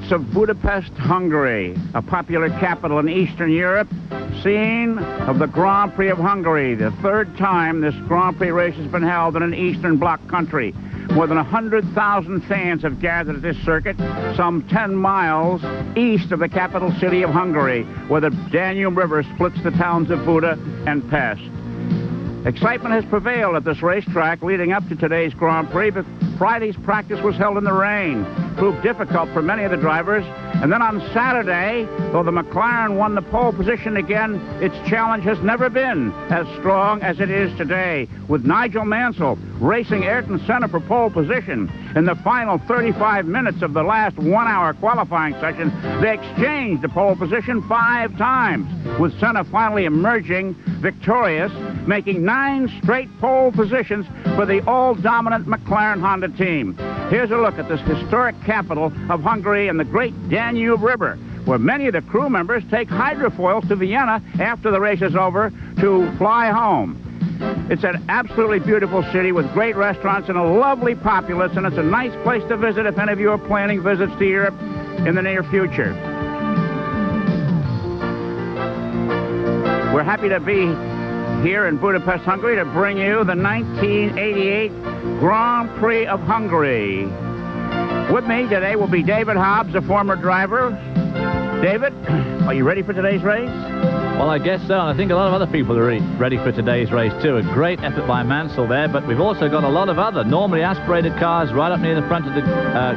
streets of Budapest, Hungary, a popular capital in Eastern Europe, scene of the Grand Prix of Hungary, the third time this Grand Prix race has been held in an Eastern Bloc country. More than 100,000 fans have gathered at this circuit, some 10 miles east of the capital city of Hungary, where the Danube River splits the towns of Buda and Pest. Excitement has prevailed at this racetrack leading up to today's Grand Prix, but Friday's practice was held in the rain, proved difficult for many of the drivers. And then on Saturday, though the McLaren won the pole position again, its challenge has never been as strong as it is today, with Nigel Mansell racing Ayrton Senna for pole position. In the final 35 minutes of the last one-hour qualifying session, they exchanged the pole position 5 times, with Senna finally emerging victorious, making 9 straight pole positions for the all-dominant McLaren Honda team. Here's a look at this historic capital of Hungary and the great Danube River, where many of the crew members take hydrofoils to Vienna after the race is over to fly home. It's an absolutely beautiful city with great restaurants and a lovely populace, and it's a nice place to visit if any of you are planning visits to Europe in the near future. We're happy to be here in Budapest, Hungary, to bring you the 1988 Grand Prix of Hungary. With me today will be David Hobbs, a former driver. David, are you ready for today's race? Well, I guess so, and I think a lot of other people are ready for today's race too. A great effort by Mansell there, but we've also got a lot of other normally aspirated cars right up near the front of the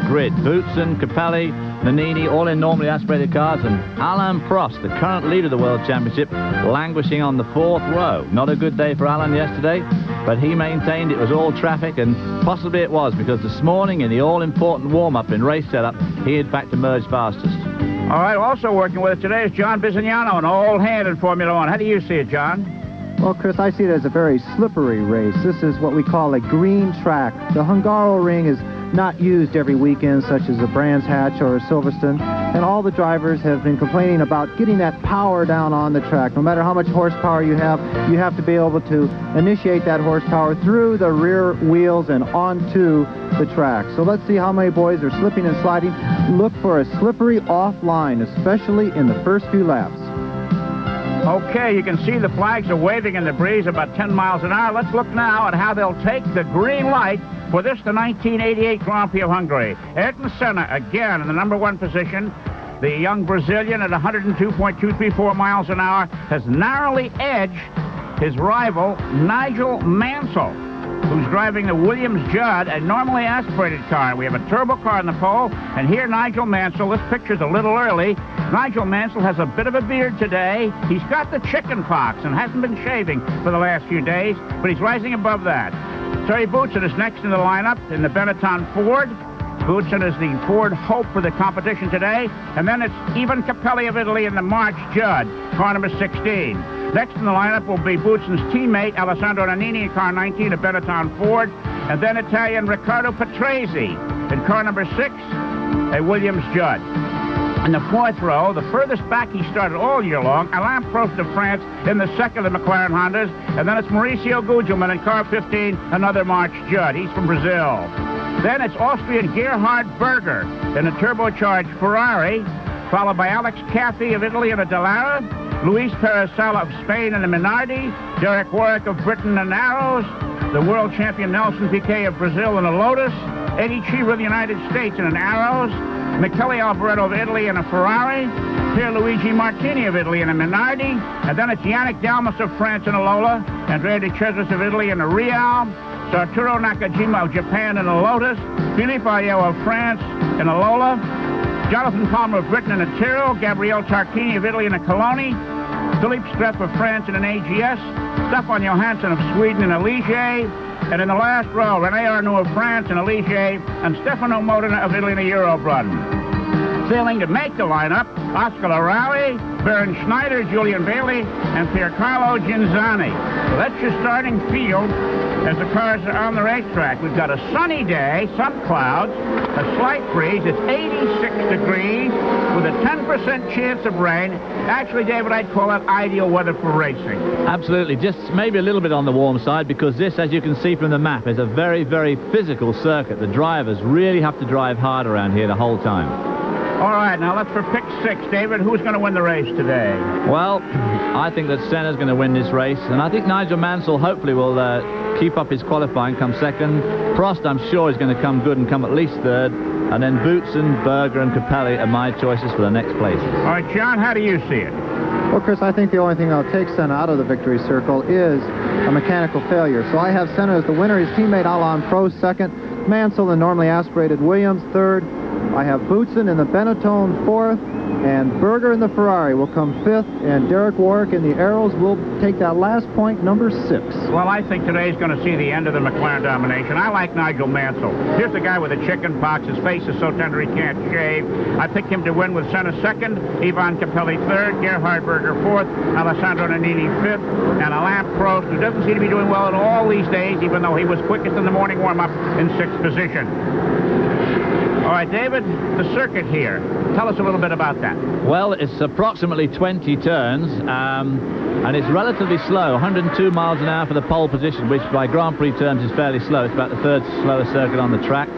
grid. Boutsen, Capelli, Nannini, all in normally aspirated cars, and Alain Prost, the current leader of the World Championship, languishing on the 4th row. Not a good day for Alain yesterday, but he maintained it was all traffic, and possibly it was, because this morning in the all-important warm-up in race setup, he in fact emerged fastest. All right, also working with us today is John Bizignano, an old hand in Formula One. How do you see it, John? Well, Chris, I see it as a very slippery race. This is what we call a green track. The Hungaroring is not used every weekend, such as a Brands Hatch or a Silverstone, and all the drivers have been complaining about getting that power down on the track. No matter how much horsepower you have to be able to initiate that horsepower through the rear wheels and onto the track. So let's see how many boys are slipping and sliding. Look for a slippery offline, especially in the first few laps. Okay, you can see the flags are waving in the breeze about 10 miles an hour. Let's look now at how they'll take the green light for this, the 1988 Grand Prix of Hungary. Ayrton Senna, again, in the #1 position. The young Brazilian at 102.234 miles an hour has narrowly edged his rival, Nigel Mansell, who's driving the Williams-Judd, a normally aspirated car. We have a turbo car on the pole, and here Nigel Mansell. This picture's a little early. Nigel Mansell has a bit of a beard today. He's got the chicken pox and hasn't been shaving for the last few days, but he's rising above that. Terry Boutsen is next in the lineup in the Benetton Ford. Boutsen is the Ford hope for the competition today. And then it's Ivan Capelli of Italy in the March Judd, car number 16. Next in the lineup will be Boutsen's teammate, Alessandro Nannini, in car 19, a Benetton Ford. And then Italian Riccardo Patrese in car number 6, a Williams Judd. In the 4th row, the furthest back he started all year long, Alain Prost of France in the 2nd of the McLaren Hondas. And then it's Mauricio Gugelmin in car 15, another March Judd. He's from Brazil. Then it's Austrian Gerhard Berger in a turbocharged Ferrari, followed by Alex Cathy of Italy in a Dallara, Luis Perez Sala of Spain in a Minardi, Derek Warwick of Britain in an Arrows, the world champion Nelson Piquet of Brazil in a Lotus, Eddie Cheever of the United States in an Arrows, Michele Alboreto of Italy in a Ferrari, Pierluigi Martini of Italy in a Minardi, and then it's Yannick Dalmas of France in a Lola, Andrea De Cesaris of Italy in a Real, Arturo Nakajima of Japan in a Lotus, Philippe Ayot of France in a Lola, Jonathan Palmer of Britain in a Tyrrell, Gabriele Tarquini of Italy in a Coloni, Philippe Streff of France in an AGS, Stefan Johansson of Sweden in a Ligier, and in the last row, René Arnoux of France in a Ligier, and Stefano Modena of Italy in a Eurobrunn. Sailing to make the lineup, Oscar Larrauri, Baron Schneider, Julian Bailey, and Piercarlo Ginzani. So that's your starting field as the cars are on the racetrack. We've got a sunny day, some clouds, a slight breeze. It's 86 degrees with a 10% chance of rain. Actually, David, I'd call that ideal weather for racing. Absolutely. Just maybe a little bit on the warm side, because this, as you can see from the map, is a very, very physical circuit. The drivers really have to drive hard around here the whole time. All right, now let's for pick 6. David, who's going to win the race today? Well, I think that Senna's going to win this race, and I think Nigel Mansell hopefully will keep up his qualifying, come second. Prost, I'm sure, is going to come good and come at least third. And then Boutsen, Berger, and Capelli are my choices for the next places. All right, John, how do you see it? Well, Chris, I think the only thing that'll take Senna out of the victory circle is a mechanical failure. So I have Senna as the winner, his teammate Alain Prost second, Mansell and normally aspirated Williams third. I have Boutsen in the Benetton fourth, and Berger in the Ferrari will come fifth, and Derek Warwick in the Arrows will take that last point, number 6. Well, I think today's going to see the end of the McLaren domination. I like Nigel Mansell. Here's the guy with the chicken pox. His face is so tender he can't shave. I picked him to win with Senna second, Ivan Capelli third, Gerhard Berger fourth, Alessandro Nannini fifth, and Alain Prost, who doesn't seem to be doing well at all these days, even though he was quickest in the morning warm-up, in 6th position. All right, David, the circuit here. Tell us a little bit about that. Well, it's approximately 20 turns, and it's relatively slow, 102 miles an hour for the pole position, which by Grand Prix terms is fairly slow. It's about the 3rd slowest circuit on the track.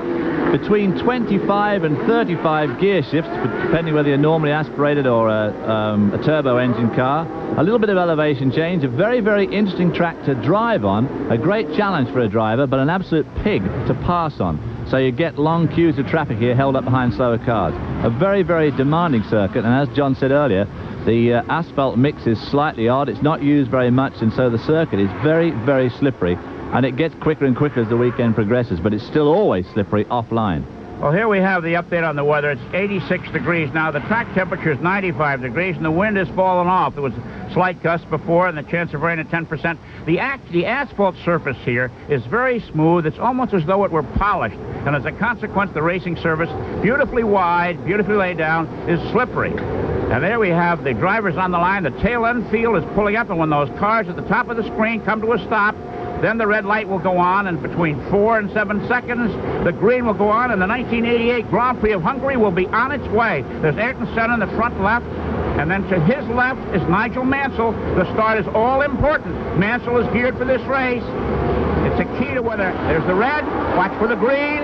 Between 25 and 35 gear shifts, depending whether you're normally aspirated or a turbo engine car. A little bit of elevation change, a very, very interesting track to drive on, a great challenge for a driver, but an absolute pig to pass on. So you get long queues of traffic here held up behind slower cars. A very, very demanding circuit, and as John said earlier, the asphalt mix is slightly odd. It's not used very much, and so the circuit is very, very slippery, and it gets quicker and quicker as the weekend progresses, but it's still always slippery offline. Well, here we have the update on the weather. It's 86 degrees now. The track temperature is 95 degrees, and the wind has fallen off. There was a slight gust before, and the chance of rain at 10%. The asphalt surface here is very smooth. It's almost as though it were polished. And as a consequence, the racing surface, beautifully wide, beautifully laid down, is slippery. And there we have the drivers on the line. The tail end field is pulling up, and when those cars at the top of the screen come to a stop, then the red light will go on, and between 4 and 7 seconds, the green will go on, and the 1988 Grand Prix of Hungary will be on its way. There's Ayrton Senna in the front left, and then to his left is Nigel Mansell. The start is all important. Mansell is geared for this race. It's a key to whether there's the red, watch for the green.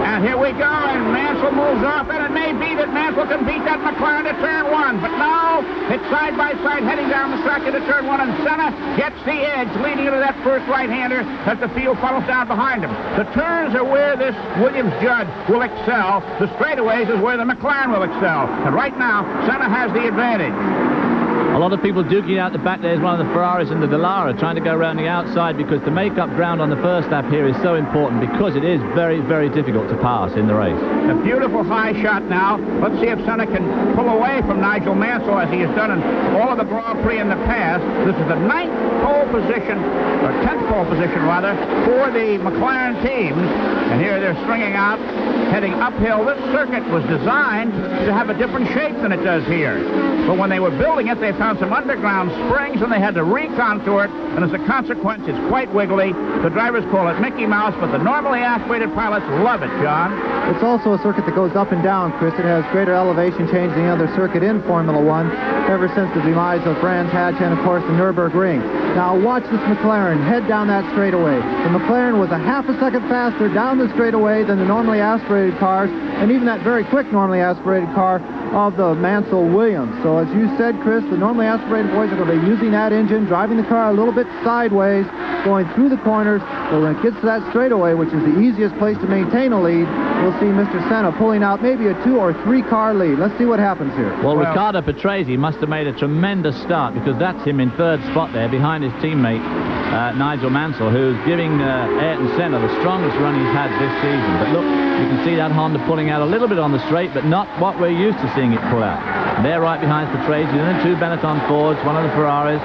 And here we go, and Mansell moves off, and it may be that Mansell can beat that McLaren to turn 1. But no, it's side by side heading down the track into turn 1, and Senna gets the edge, leading into that first right-hander as the field funnels down behind him. The turns are where this Williams Judd will excel. The straightaways is where the McLaren will excel. And right now, Senna has the advantage. A lot of people duking out the back. There's one of the Ferraris and the Dallara trying to go around the outside, because to make up ground on the first lap here is so important, because it is very, very difficult to pass in the race. A beautiful high shot now. Let's see if Senna can pull away from Nigel Mansell as he has done in all of the Grand Prix in the past. This is the 9th pole position, or 10th pole position rather, for the McLaren teams. And here they're stringing out, heading uphill. This circuit was designed to have a different shape than it does here. But when they were building it, they found some underground springs, and they had to recontour it, and as a consequence, it's quite wiggly. The drivers call it Mickey Mouse, but the normally aspirated pilots love it, John. It's also a circuit that goes up and down, Chris. It has greater elevation change than any other circuit in Formula One, ever since the demise of Brands Hatch and, of course, the Nürburgring. Now, watch this McLaren head down that straightaway. The McLaren was a half a second faster down the straightaway than the normally aspirated cars, and even that very quick normally aspirated car of the Mansell Williams. So as you said, Chris, the normally aspirated boys are going to be using that engine, driving the car a little bit sideways, going through the corners. But when it gets to that straightaway, which is the easiest place to maintain a lead, we'll see Mr. Senna pulling out maybe a 2 or 3 car lead. Let's see what happens here. Well, Riccardo Patrese must have made a tremendous start, because that's him in 3rd spot there behind his teammate Nigel Mansell, who's giving Ayrton Senna the strongest run he's had this season. But look, you can see that Honda pulling out a little bit on the straight, but not what we're used to seeing it pull out. And they're right behind Patrese, and then 2 Benetton Fords, one of the Ferraris.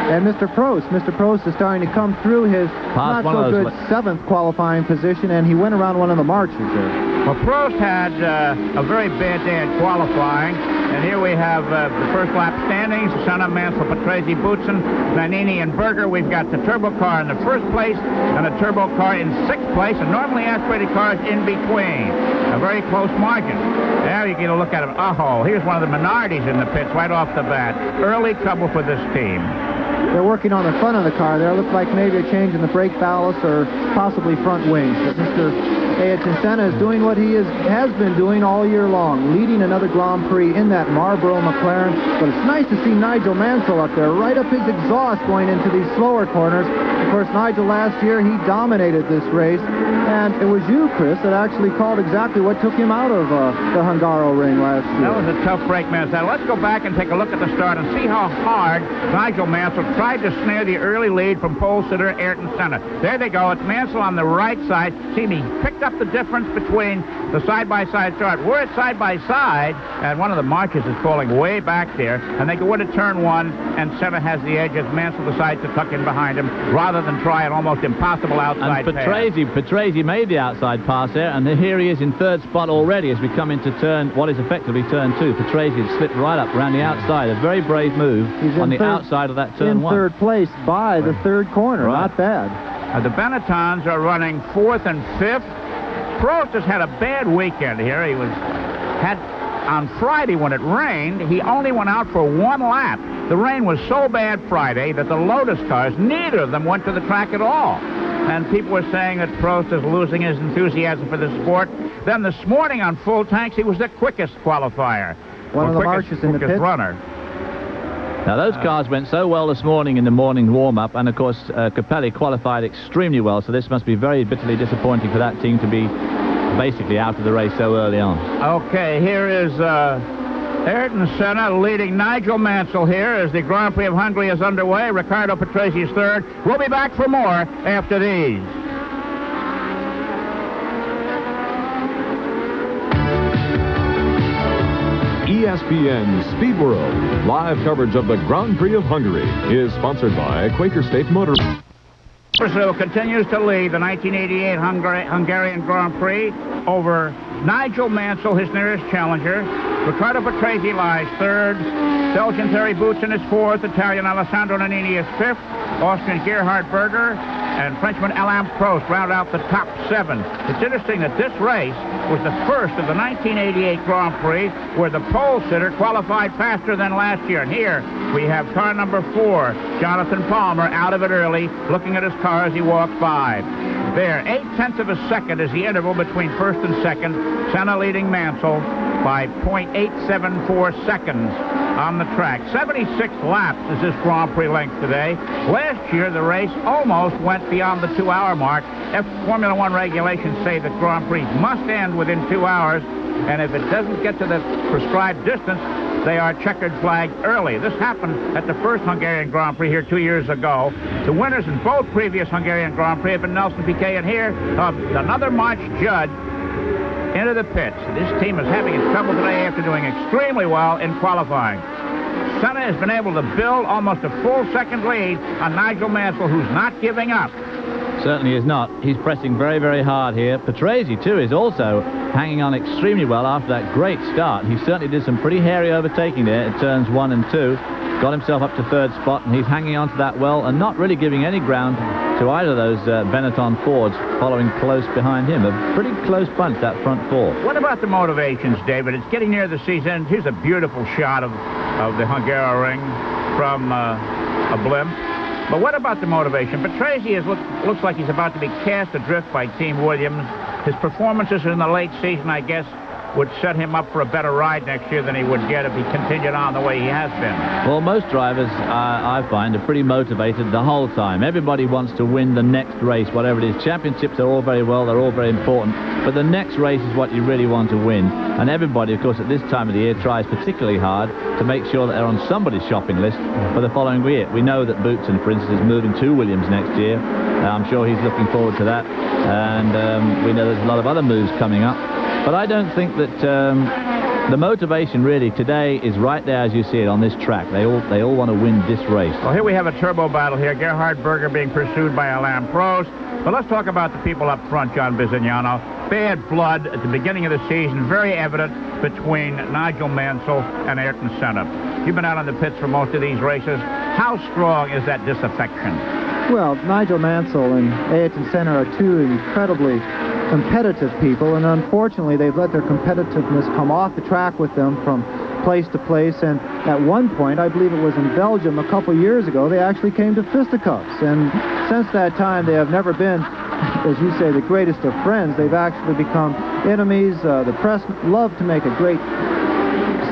And Mr. Prost is starting to come through his not-so-good 7th qualifying position, and he went around one of the marches there. Well, Prost had a very bad day at qualifying, and here we have the first lap standings. Senna, Mansell, Patrese, Boutsen, Nannini, and Berger. We've got the turbo car in the 1st place and a turbo car in 6th place, and normally aspirated cars in between. A very close margin. Now you get a look at him. Oh, here's one of the minorities in the pits right off the bat. Early trouble for this team. They're working on the front of the car there. Looks like maybe a change in the brake ballast or possibly front wings. But Mr. Ayrton Senna is doing what he has been doing all year long, leading another Grand Prix in that Marlboro McLaren. But it's nice to see Nigel Mansell up there, right up his exhaust going into these slower corners. Of course, Nigel last year, he dominated this race. And it was you, Chris, that actually called exactly what took him out of the Hungaro ring last year. That was a tough break, Mansell. Let's go back and take a look at the start and see how hard Nigel Mansell tried to snare the early lead from pole sitter Ayrton Senna. There they go. It's Mansell on the right side. See, he picked up the difference between the side-by-side start. We're at side-by-side, and one of the marches is falling way back there, and they go into turn one, and Senna has the edge as Mansell decides to tuck in behind him rather than try an almost impossible outside pass. Petresi made the outside pass there, and here he is in third spot already as we come into what is effectively turn two. Petresi has slipped right up around the outside. A very brave move on the outside of that turn one. In third place by the third corner. Right. Not bad. The Benettons are running fourth and fifth. Prost has had a bad weekend here. He had on Friday when it rained, he only went out for one lap. The rain was so bad Friday that the Lotus cars, neither of them went to the track at all. And people were saying that Prost is losing his enthusiasm for the sport. Then this morning on full tanks, he was the quickest qualifier. One of the marches in the pit. Runner. Now, those cars went so well this morning in the morning warm-up, and, of course, Capelli qualified extremely well, so this must be very bitterly disappointing for that team to be basically out of the race so early on. Okay, here is Ayrton Senna leading Nigel Mansell here as the Grand Prix of Hungary is underway. Riccardo Patrese is third. We'll be back for more after these. ESPN Speed World, live coverage of the Grand Prix of Hungary, is sponsored by Quaker State Motor. Brazil continues to lead the 1988 Hungarian Grand Prix over Nigel Mansell, his nearest challenger. Riccardo Patrese lies third. Belgian Terry Boutsen is fourth. Italian Alessandro Nannini is fifth. Austrian Gerhard Berger and Frenchman Alain Prost round out the top seven. It's interesting that this race was the first of the 1988 Grand Prix where the pole sitter qualified faster than last year. And here we have car number 4, Jonathan Palmer, out of it early, looking at his car as he walks by. There, 0.8 of a second is the interval between first and second. Senna leading Mansell by 0.874 seconds on the track. 76 laps is this Grand Prix length today. Last year, the race almost went beyond the 2-hour mark. Formula One regulations say that Grand Prix must end within 2 hours, and if it doesn't get to the prescribed distance, they are checkered flagged early. This happened at the first Hungarian Grand Prix here 2 years ago. The winners in both previous Hungarian Grand Prix have been Nelson Piquet, and here another March Judd into the pits. This team is having its trouble today after doing extremely well in qualifying. Senna has been able to build almost a full second lead on Nigel Mansell, who's not giving up. Certainly is not. He's pressing very, very hard here. Patrese, too, is also hanging on extremely well after that great start. He certainly did some pretty hairy overtaking there at turns 1 and 2. Got himself up to third spot, and he's hanging on to that well and not really giving any ground to either of those Benetton Fords following close behind him. A pretty close bunch, that front four. What about the motivations, David? It's getting near the season. Here's a beautiful shot of the Hungaroring from a blimp. But what about the motivation? Patrese looks like he's about to be cast adrift by Team Williams. His performances in the late season, I guess, would set him up for a better ride next year than he would get if he continued on the way he has been. Well, most drivers, I find, are pretty motivated the whole time. Everybody wants to win the next race, whatever it is. Championships are all very well, they're all very important, but the next race is what you really want to win. And everybody, of course, at this time of the year tries particularly hard to make sure that they're on somebody's shopping list for the following year. We know that Boutsen, for instance, is moving to Williams next year. I'm sure he's looking forward to that. And we know there's a lot of other moves coming up. But I don't think that the motivation really today is right there as you see it on this track. They all want to win this race. Well, here we have a turbo battle here. Gerhard Berger being pursued by Alain Prost. But let's talk about the people up front, John Bizignano. Bad blood at the beginning of the season, very evident between Nigel Mansell and Ayrton Senna. You've been out on the pits for most of these races. How strong is that disaffection? Well, Nigel Mansell and Ayrton Senna are two incredibly competitive people, and unfortunately they've let their competitiveness come off the track with them from place to place, and at one point, I believe it was in Belgium a couple years ago, they actually came to fisticuffs, and since that time they have never been, as you say, the greatest of friends. They've actually become enemies. The press love to make a great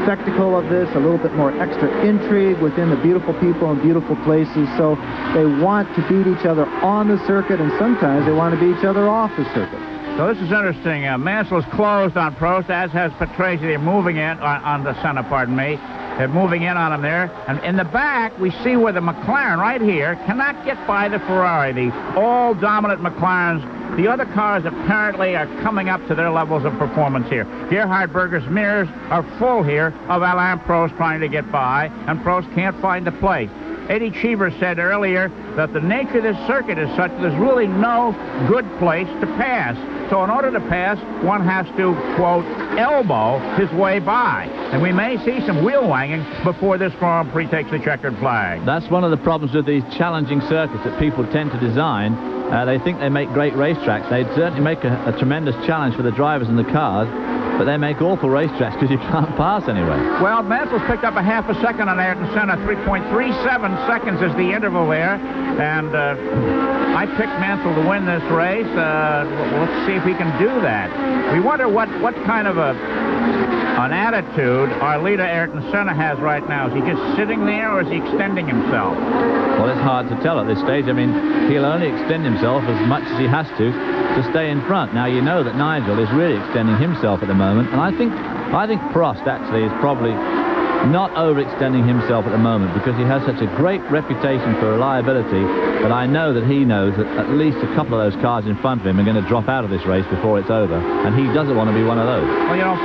spectacle of this, a little bit more extra intrigue within the beautiful people and beautiful places, so they want to beat each other on the circuit, and sometimes they want to beat each other off the circuit. So this is interesting. Mansell's closed on Prost, as has Patrese. They're moving in on the Senna, pardon me. They're moving in on him there. And in the back, we see where the McLaren right here cannot get by the Ferrari. The all-dominant McLarens. The other cars apparently are coming up to their levels of performance here. Gerhard Berger's mirrors are full here of Alain Prost trying to get by, and Prost can't find the place. Eddie Cheever said earlier that the nature of this circuit is such that there's really no good place to pass. So in order to pass, one has to, quote, elbow his way by. And we may see some wheel wanging before this Grand Prix takes the checkered flag. That's one of the problems with these challenging circuits that people tend to design. They think they make great racetracks. They certainly make a tremendous challenge for the drivers and the cars, but they make awful racetracks because you can't pass anyway. Well, Mansell's picked up a half a second on Ayrton Senna. 3.37 seconds is the interval there. And I picked Mansell to win this race. Let's see if he can do that. We wonder what kind of an attitude our leader Ayrton Senna has right now. Is he just sitting there, or is he extending himself? Well, it's hard to tell at this stage. I mean, he'll only extend himself as much as he has to stay in front. Now, you know that Nigel is really extending himself at the moment, and I think Prost actually is probably not overextending himself at the moment, because he has such a great reputation for reliability that I know that he knows that at least a couple of those cars in front of him are going to drop out of this race before it's over, and he doesn't want to be one of those. Well, you know,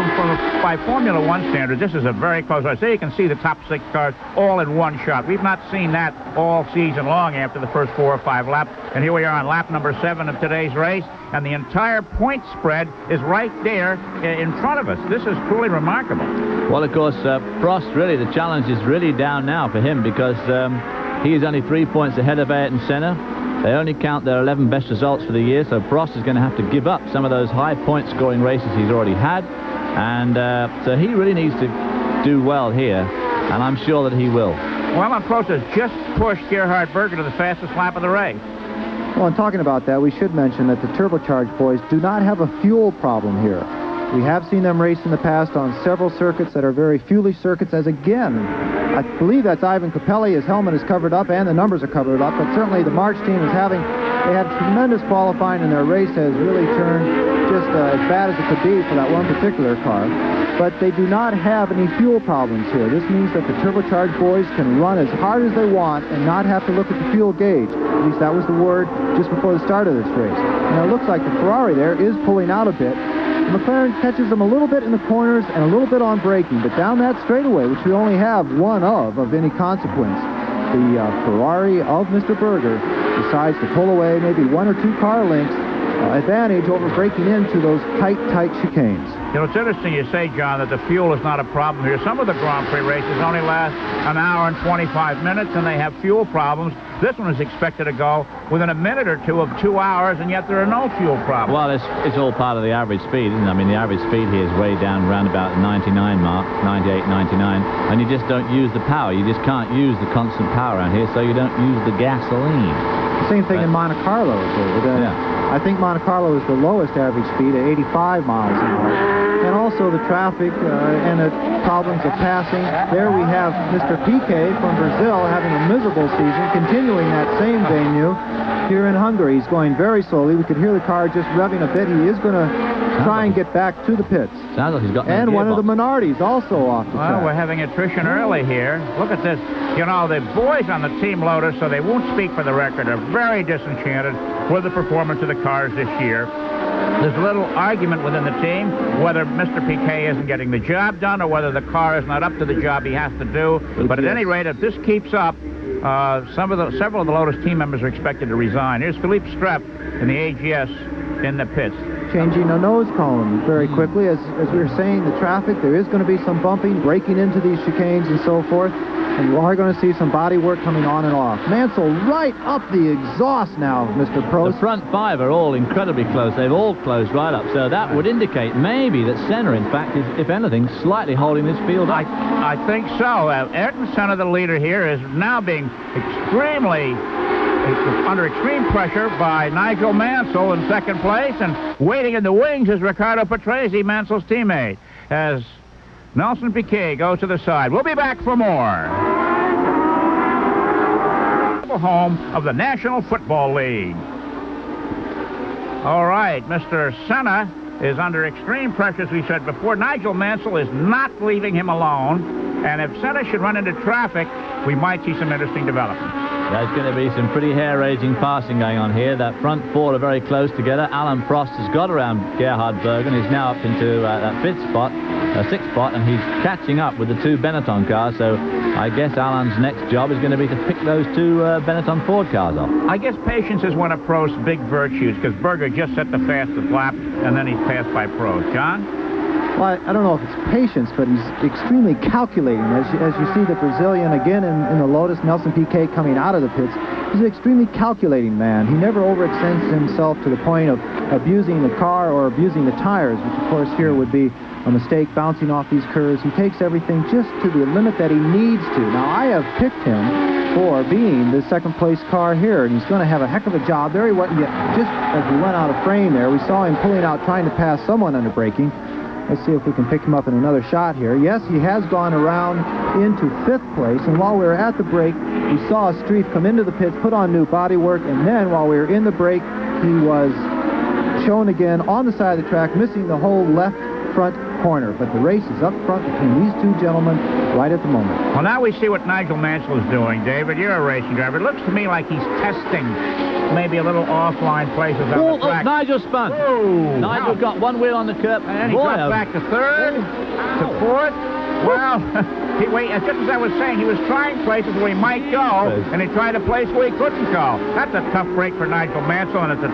by Formula One standards, this is a very close race. There you can see the top 6 cars all in one shot. We've not seen that all season long after the first 4 or 5 laps, and here we are on lap number 7 of today's race, and the entire point spread is right there in front of us. This is truly remarkable. Well, of course, Prost, really, the challenge is really down now for him, because he is only 3 points ahead of Ayrton Senna. They only count their 11 best results for the year, so Prost is going to have to give up some of those high point scoring races he's already had, and so he really needs to do well here, and I'm sure that he will. Well, Prost has just pushed Gerhard Berger to the fastest lap of the race. Well, and talking about that, we should mention that the turbocharged boys do not have a fuel problem here. We have seen them race in the past on several circuits that are very fuelish circuits, as again, I believe that's Ivan Capelli. His helmet is covered up and the numbers are covered up, but certainly the March team is they had tremendous qualifying, and their race has really turned just as bad as it could be for that one particular car. But they do not have any fuel problems here. This means that the turbocharged boys can run as hard as they want and not have to look at the fuel gauge. At least that was the word just before the start of this race. Now it looks like the Ferrari there is pulling out a bit. The McLaren catches them a little bit in the corners and a little bit on braking, but down that straightaway, which we only have one of any consequence, the Ferrari of Mr. Berger decides to pull away maybe 1 or 2 car lengths advantage over breaking into those tight chicanes. You know, it's interesting you say, John, that the fuel is not a problem here. Some of the Grand Prix races only last an hour and 25 minutes, and they have fuel problems. This one is expected to go within a minute or two of 2 hours, and yet there are no fuel problems. Well, it's all part of the average speed, isn't it? I mean, the average speed here is way down around about the 99 mark, 98, 99, and you just don't use the power. You just can't use the constant power around here, so you don't use the gasoline. Same thing in Monte Carlo. I think Monte Carlo is the lowest average speed at 85 miles an hour. And also the traffic and the problems of passing. There we have Mr. Piquet from Brazil having a miserable season, continuing that same venue here in Hungary. He's going very slowly. We could hear the car just revving a bit. He is going to try and get back to the pits. Sounds like he's got and one of the Minardi's also off the track. Well, we're having attrition early here. Look at this. You know, the boys on the Team Lotus, so they won't speak for the record, are very disenchanted with the performance of the cars this year. There's a little argument within the team whether Mr. Piquet isn't getting the job done or whether the car is not up to the job he has to do. But at any rate, if this keeps up, several of the Lotus team members are expected to resign. Here's Philippe Strepp in the AGS in the pits. Changing a nose cone very quickly. As we were saying, the traffic, there is going to be some bumping, breaking into these chicanes and so forth. And you are going to see some body work coming on and off. Mansell right up the exhaust now, Mr. Prost. The front five are all incredibly close. They've all closed right up. So that would indicate maybe that Senna, in fact, is, if anything, slightly holding this field up. I think so. Ayrton Senna, the leader here, is now being under extreme pressure by Nigel Mansell in second place, and waiting in the wings is Riccardo Patrese, Mansell's teammate, as Nelson Piquet goes to the side. We'll be back for more. Home of the National Football League. All right, Mr. Senna is under extreme pressure, as we said before. Nigel Mansell is not leaving him alone, and if Senna should run into traffic, we might see some interesting developments. There's going to be some pretty hair-raising passing going on here. That front four are very close together. Alan Prost has got around Gerhard Bergen. He's now up into that sixth spot, and he's catching up with the two Benetton cars. So I guess Alan's next job is going to be to pick those two Benetton Ford cars off. I guess patience is one of Prost's big virtues, because Berger just set the fastest lap, and then he's passed by Prost. John? Well, I don't know if it's patience, but he's extremely calculating. As you see the Brazilian again in the Lotus, Nelson Piquet coming out of the pits, he's an extremely calculating man. He never overextends himself to the point of abusing the car or abusing the tires, which of course here would be a mistake, bouncing off these curves. He takes everything just to the limit that he needs to. Now, I have picked him for being the second place car here, and he's going to have a heck of a job. There he went, just as we went out of frame there, we saw him pulling out, trying to pass someone under braking. Let's see if we can pick him up in another shot here. Yes, he has gone around into fifth place, and while we were at the break, we saw Streif come into the pits, put on new bodywork, and then while we were in the break, he was shown again on the side of the track, missing the whole left front corner. But the race is up front between these two gentlemen right at the moment. Well, now we see what Nigel Mansell is doing, David. You're a racing driver. It looks to me like he's testing maybe a little offline places on the track. Nigel spun. Whoa. Nigel got one wheel on the curb. And he dropped back to third, to fourth. Well, just as I was saying, he was trying places where he might go, and he tried a place where he couldn't go. That's a tough break for Nigel Mansell, and it's a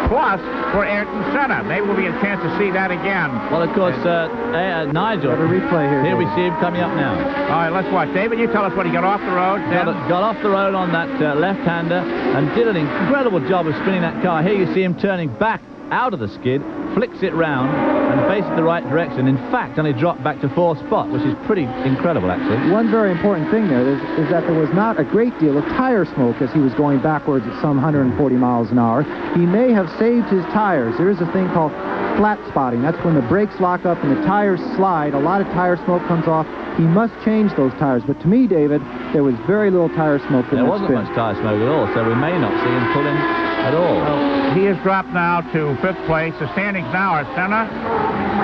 plus for Ayrton Senna. Maybe we'll be a chance to see that again. Well, of course, Nigel. Have a replay here. Here we see him coming up now. All right, let's watch. David, you tell us what he got off the road. Got off the road on that left-hander and did an incredible job of spinning that car. Here you see him turning back out of the skid, flicks it round and faces the right direction. In fact, only dropped back to fourth spot, which is pretty incredible, actually. One very important thing there is that there was not a great deal of tire smoke as he was going backwards at some 140 miles an hour. He may have saved his tires. There is a thing called flat spotting. That's when the brakes lock up and the tires slide. A lot of tire smoke comes off. He must change those tires. But to me, David, there was very little tire smoke in that spin. There wasn't much tire smoke at all, so we may not see him pull in at all. Well, he has dropped now to fifth place. The standings now are Senna,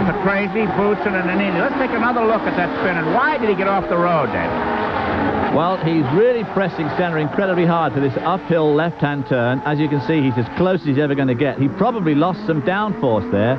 Patrese, Boutsen, and Nannini. Let's take another look at that spin. And why did he get off the road, David? Well, he's really pressing Senna incredibly hard for this uphill left-hand turn. As you can see, he's as close as he's ever going to get. He probably lost some downforce there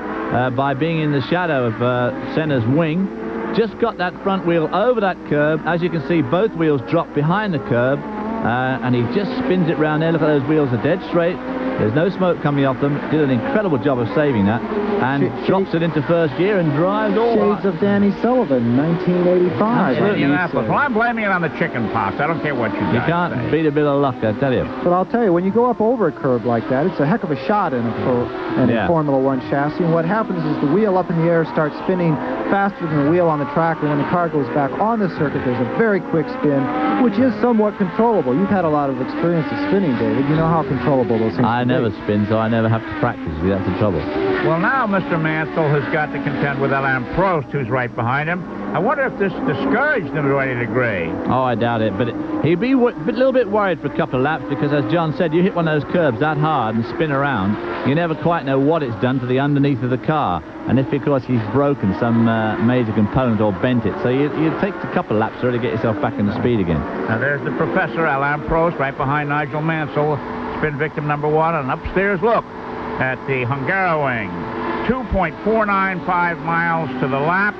by being in the shadow of Senna's wing. Just got that front wheel over that curb. As you can see, both wheels drop behind the curb, and he just spins it round there. Look at those wheels are dead straight. There's no smoke coming off them. Did an incredible job of saving that, and drops it into first gear and drives all Shades of Danny Sullivan, 1985. Indianapolis. Well, I'm blaming it on the chicken pox. I don't care what you guys You can't say. beat a bit of luck, I tell you. But I'll tell you, when you go up over a curb like that, it's a heck of a shot in a Formula One chassis. And what happens is the wheel up in the air starts spinning faster than the wheel on the track, and when the car goes back on the circuit, there's a very quick spin, which is somewhat controllable. You've had a lot of experience of spinning, David. You know how controllable those things I never spin, so I never have to practice. That's the trouble. Well, now Mr. Mansell has got to contend with Alain Prost, who's right behind him. I wonder if this discouraged him to any degree. Oh, I doubt it, but he'd be a little bit worried for a couple of laps because, as John said, you hit one of those curbs that hard and spin around, you never quite know what it's done to the underneath of the car. And if, of course, he's broken some major component or bent it. So you take a couple of laps to really get yourself back into speed again. Now, there's the professor, Alain Prost, right behind Nigel Mansell, spin victim number one. And upstairs, look at the Hungaroring. 2.495 miles to the lap.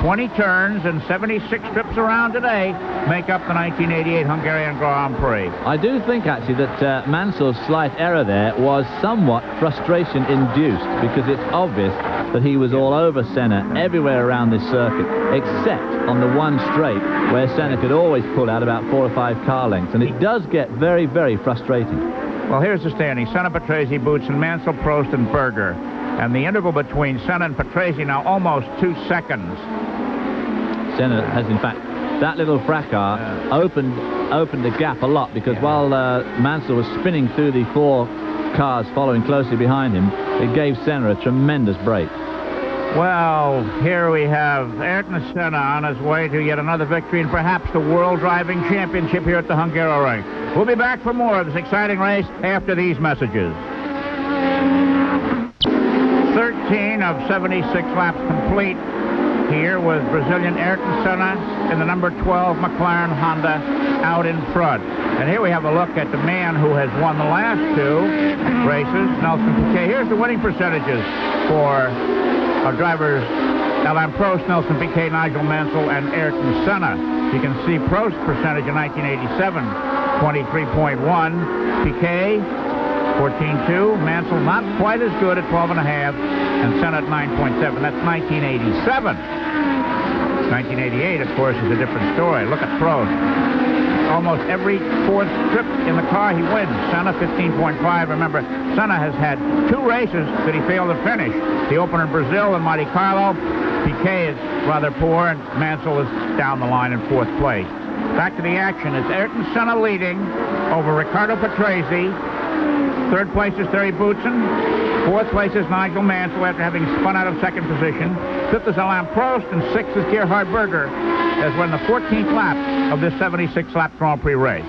20 turns and 76 trips around today make up the 1988 Hungarian Grand Prix. I do think, actually, that Mansell's slight error there was somewhat frustration-induced, because it's obvious that he was all over Senna everywhere around this circuit, except on the one straight where Senna could always pull out about 4 or 5 car lengths, and it does get very, very frustrating. Well, here's the standing. Senna, Patrese, Boutsen, Mansell, Prost, and Berger. And the interval between Senna and Patrese now almost 2 seconds. Senna has, in fact, that little fracas opened the gap a lot, because while Mansell was spinning through the 4 cars following closely behind him, it gave Senna a tremendous break. Well, here we have Ayrton Senna on his way to yet another victory and perhaps the World Driving Championship here at the Hungaroring. We'll be back for more of this exciting race after these messages. 13 of 76 laps complete here with Brazilian Ayrton Senna in the number 12 McLaren Honda out in front. And here we have a look at the man who has won the last 2 races, Nelson Piquet. Here's the winning percentages for our drivers Alain Prost, Nelson Piquet, Nigel Mansell, and Ayrton Senna. You can see Prost's percentage in 1987, 23.1. Piquet, 14.2. Mansell not quite as good at 12.5, and Senna at 9.7. That's 1987. 1988, of course, is a different story. Look at Prost. Almost every 4th trip in the car, he wins. Senna, 15.5. Remember, Senna has had 2 races that he failed to finish. The opener in Brazil and Monte Carlo. Piquet is rather poor, and Mansell is down the line in 4th place. Back to the action. It's Ayrton Senna leading over Riccardo Patrese. 3rd place is Thierry Boutsen. 4th place is Nigel Mansell after having spun out of 2nd position. 5th is Alain Prost, and 6th is Gerhard Berger, as we're in the 14th lap of this 76-lap Grand Prix race.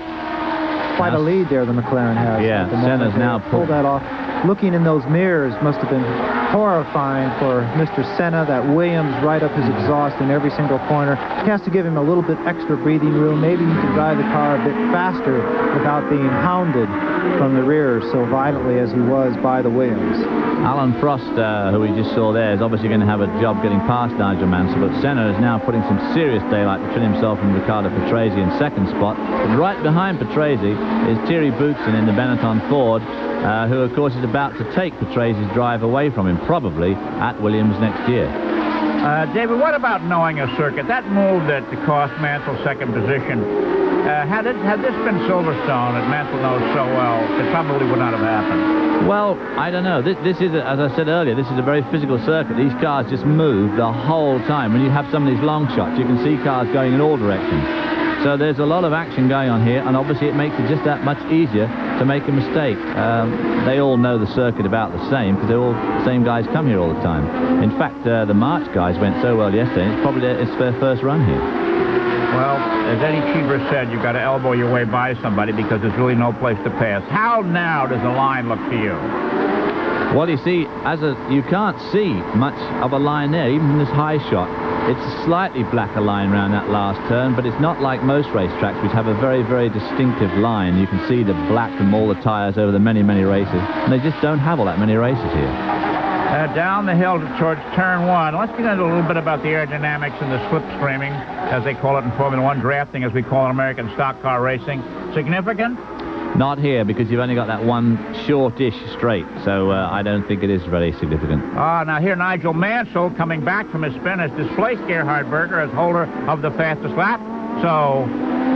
Quite a lead there the McLaren has. Yeah, Senna's now pulled that off. Looking in those mirrors must have been horrifying for Mr. Senna. That Williams right up his exhaust in every single corner. He has to give him a little bit extra breathing room. Maybe he can drive the car a bit faster without being hounded from the rear so violently as he was by the Williams. Alain Prost, who we just saw there, is obviously going to have a job getting past Nigel Mansell, but Senna is now putting some serious daylight between himself and Riccardo Patrese in 2nd spot. But right behind Patrese is Thierry Boutsen in the Benetton Ford, who, of course, is about to take Patrese's drive away from him, probably at Williams next year. David, what about knowing a circuit? That move that cost Mansell 2nd position, had this been Silverstone that Mansell knows so well, it probably would not have happened. Well, I don't know. This is, as I said earlier, this is a very physical circuit. These cars just move the whole time. When you have some of these long shots, you can see cars going in all directions. So there's a lot of action going on here, and obviously it makes it just that much easier to make a mistake. They all know the circuit about the same, because they're all the same guys come here all the time. In fact, the March guys went so well yesterday, and it's probably it's their first run here. Well, as Eddie Cheever said, you've got to elbow your way by somebody because there's really no place to pass. How now does the line look to you? Well, you see, you can't see much of a line there, even from this high shot. It's a slightly blacker line around that last turn, but it's not like most racetracks, which have a very, very distinctive line. You can see the black from all the tires over the many, many races, and they just don't have all that many races here. Down the hill towards turn 1. Let's get into a little bit about the aerodynamics and the slipstreaming, as they call it in Formula 1, drafting, as we call it in American stock car racing. Significant? Not here, because you've only got that one shortish straight, so I don't think it is very significant. Now here Nigel Mansell, coming back from his spin, has displaced Gerhard Berger as holder of the fastest lap. So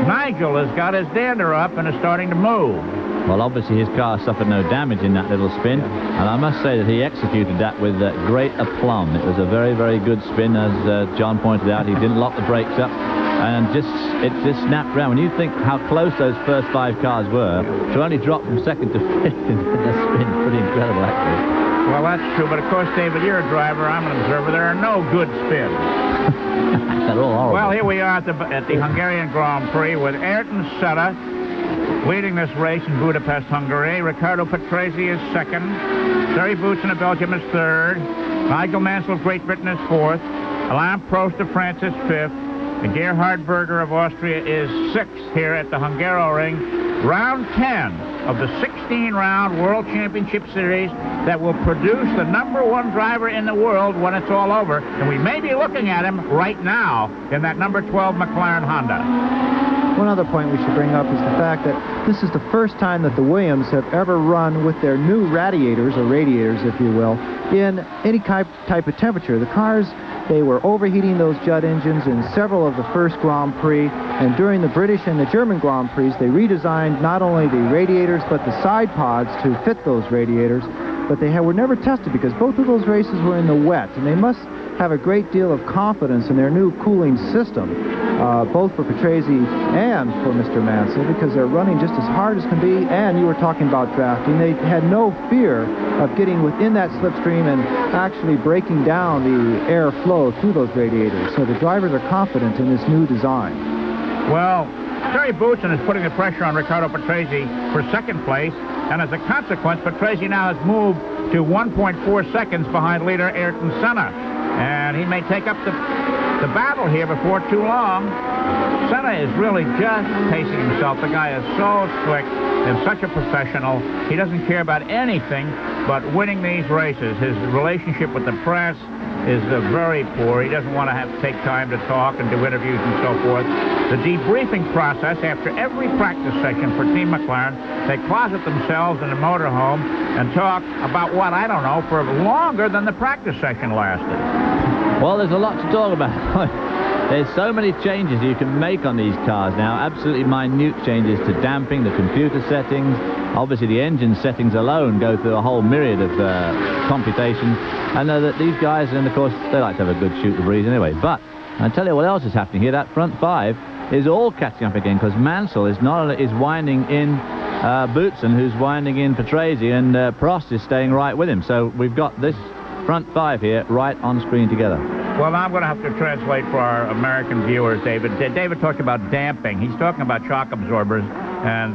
Nigel has got his dander up and is starting to move. Well, obviously his car suffered no damage in that little spin, and I must say that he executed that with great aplomb. It was a very, very good spin, as John pointed out. He didn't lock the brakes up, and it just snapped around. When you think how close those first 5 cars were, to only drop from 2nd to 5th in the spin, pretty incredible, actually. Well, that's true, but of course, David, you're a driver, I'm an observer. There are no good spins. They're all horrible. Well, here we are at the Hungarian Grand Prix with Ayrton Senna leading this race in Budapest, Hungary. Riccardo Patrese is 2nd. Thierry Boutsen of Belgium is 3rd. Nigel Mansell of Great Britain is 4th. Alain Prost of France is 5th. And Gerhard Berger of Austria is 6th here at the Hungaroring. Round 10 of the 16-round World Championship Series that will produce the #1 driver in the world when it's all over. And we may be looking at him right now in that number 12 McLaren Honda. One other point we should bring up is the fact that this is the first time that the Williams have ever run with their new radiators, or radiators, if you will, in any type of temperature. The cars, they were overheating those jet engines in several of the first Grand Prix, and during the British and the German Grand Prix, they redesigned not only the radiators but the side pods to fit those radiators, but they were never tested because both of those races were in the wet, and they must have a great deal of confidence in their new cooling system, both for Patrese and for Mr. Mansell, because they're running just as hard as can be, and you were talking about drafting. They had no fear of getting within that slipstream and actually breaking down the air flow through those radiators. So the drivers are confident in this new design. Well, Terry Boutsen is putting the pressure on Riccardo Patrese for second place, and as a consequence, Patrese now has moved to 1.4 seconds behind leader Ayrton Senna. And he may take up the battle here before too long. Senna is really just pacing himself. The guy is so slick and such a professional. He doesn't care about anything but winning these races. His relationship with the press is very poor. He doesn't want to have to take time to talk and do interviews and so forth. The debriefing process after every practice session for Team McLaren, they closet themselves in a motorhome and talk about what, I don't know, for longer than the practice session lasted. Well, there's a lot to talk about. There's so many changes you can make on these cars now, absolutely minute changes to damping, the computer settings. Obviously, the engine settings alone go through a whole myriad of computations. I know that these guys, and of course, they like to have a good shoot the breeze anyway. But I tell you what else is happening here. That front five is all catching up again, because Mansell is winding in Boutsen, who's winding in Patrese, and Prost is staying right with him. So we've got this front five here right on screen together. Well, I'm going to have to translate for our American viewers, David. David talked about damping. He's talking about shock absorbers and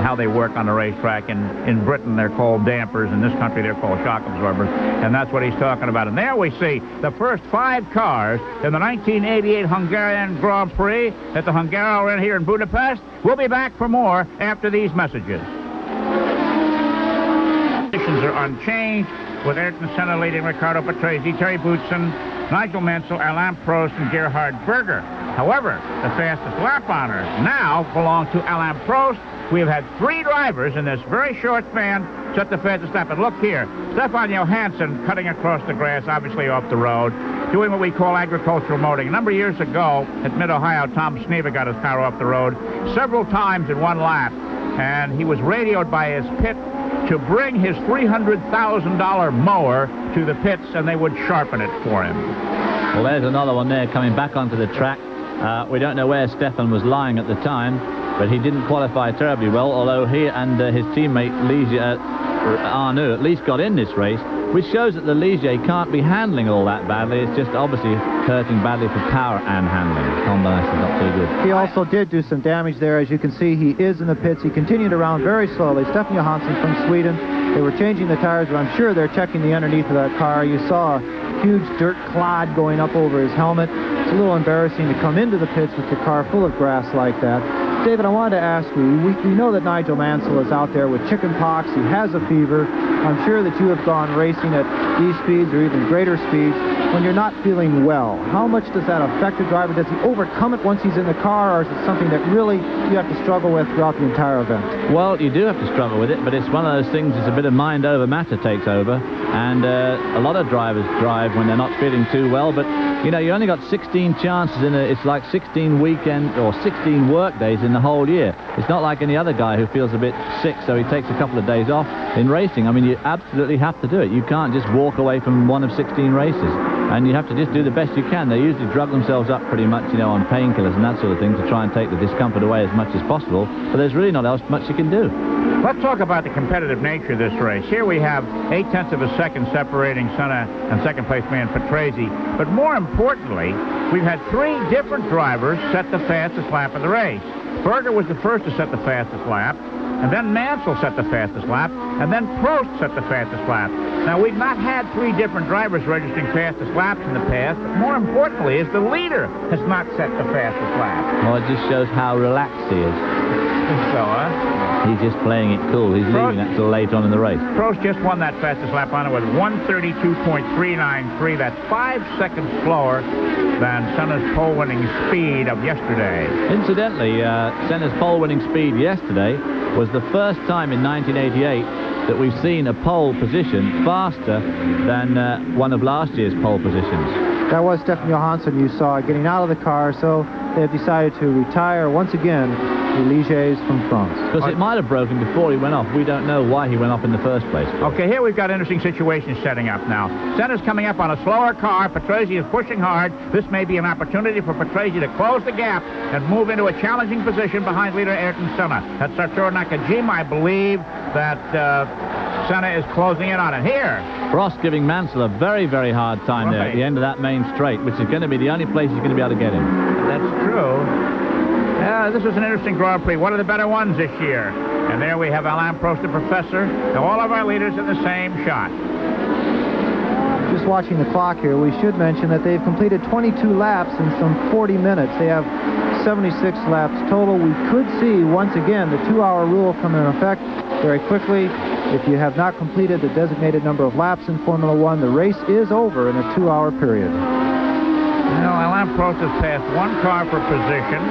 how they work on the racetrack. In Britain, they're called dampers. In this country, they're called shock absorbers. And that's what he's talking about. And there we see the first 5 cars in the 1988 Hungarian Grand Prix at the Hungaroring here in Budapest. We'll be back for more after these messages. Conditions are unchanged, with Ayrton Senna leading Riccardo Patrese, Terry Boutsen, Nigel Mansell, Alain Prost, and Gerhard Berger. However, the fastest lap honors now belong to Alain Prost. We have had 3 drivers in this very short span set the fastest lap. And look here, Stefan Johansson cutting across the grass, obviously off the road, doing what we call agricultural mowing. A number of years ago at Mid-Ohio, Tom Sneva got his car off the road several times in one lap, and he was radioed by his pit to bring his $300,000 mower to the pits, and they would sharpen it for him. Well, there's another one there coming back onto the track. We don't know where Stefan was lying at the time, but he didn't qualify terribly well, although he and his teammate Arnoux at least got in this race, which shows that the Ligier can't be handling all that badly. It's just obviously hurting badly for power and handling. Combination is not too good. He also did do some damage there. As you can see, he is in the pits. He continued around very slowly. Stefan Johansson from Sweden. They were changing the tires, but I'm sure they're checking the underneath of that car. You saw a huge dirt clod going up over his helmet. It's a little embarrassing to come into the pits with your car full of grass like that. David, I wanted to ask you, we know that Nigel Mansell is out there with chicken pox. He has a fever. I'm sure that you have gone racing at these speeds or even greater speeds when you're not feeling well. How much does that affect the driver? Does he overcome it once he's in the car, or is it something that really you have to struggle with throughout the entire event? Well, you do have to struggle with it, but it's one of those things, it's a bit of mind over matter takes over, and a lot of drivers drive when they're not feeling too well, but you know, you only got 16 chances it's like 16 weekend or 16 work days in the whole year. It's not like any other guy who feels a bit sick, so he takes a couple of days off. In racing, I mean, you absolutely have to do it. You can't just walk away from one of 16 races, and you have to just do the best you can. They usually drug themselves up pretty much, you know, on painkillers and that sort of thing to try and take the discomfort away as much as possible, but there's really not much you can do. Let's talk about the competitive nature of this race. Here we have 0.8 of a second separating Senna and second-place man Patrese, but more importantly, we've had 3 different drivers set the fastest lap of the race. Berger was the first to set the fastest lap, and then Mansell set the fastest lap, and then Prost set the fastest lap. Now, we've not had 3 different drivers registering fastest laps in the past, but more importantly is the leader has not set the fastest lap. Well, it just shows how relaxed he is. So, He's just playing it cool. He's leaving that till late on in the race. Prost just won that fastest lap on it with 1:32.393. That's 5 seconds slower than Senna's pole-winning speed of yesterday. Incidentally, Senna's pole-winning speed yesterday was the first time in 1988 that we've seen a pole position faster than one of last year's pole positions. That was Stefan Johansson you saw getting out of the car, so they have decided to retire once again the Ligiers from France. Because it might have broken before he went off. We don't know why he went off in the first place. Okay, here we've got interesting situations setting up now. Senna's coming up on a slower car. Patrese is pushing hard. This may be an opportunity for Patrese to close the gap and move into a challenging position behind leader Ayrton Senna. At Sartor Nakajima, I believe that Senna is closing in on it. Here. Prost giving Mansell a very, very hard time there at the end of that main straight, which is going to be the only place he's going to be able to get him. That's true. This was an interesting Grand Prix, one of the better ones this year. And there we have Alain Prost, the professor, and all of our leaders in the same shot. Just watching the clock here, we should mention that they've completed 22 laps in some 40 minutes. They have 76 laps total. We could see, once again, the 2-hour rule come into effect very quickly. If you have not completed the designated number of laps in Formula One, the race is over in a 2-hour period. You know, Alain Prost has passed one car for position,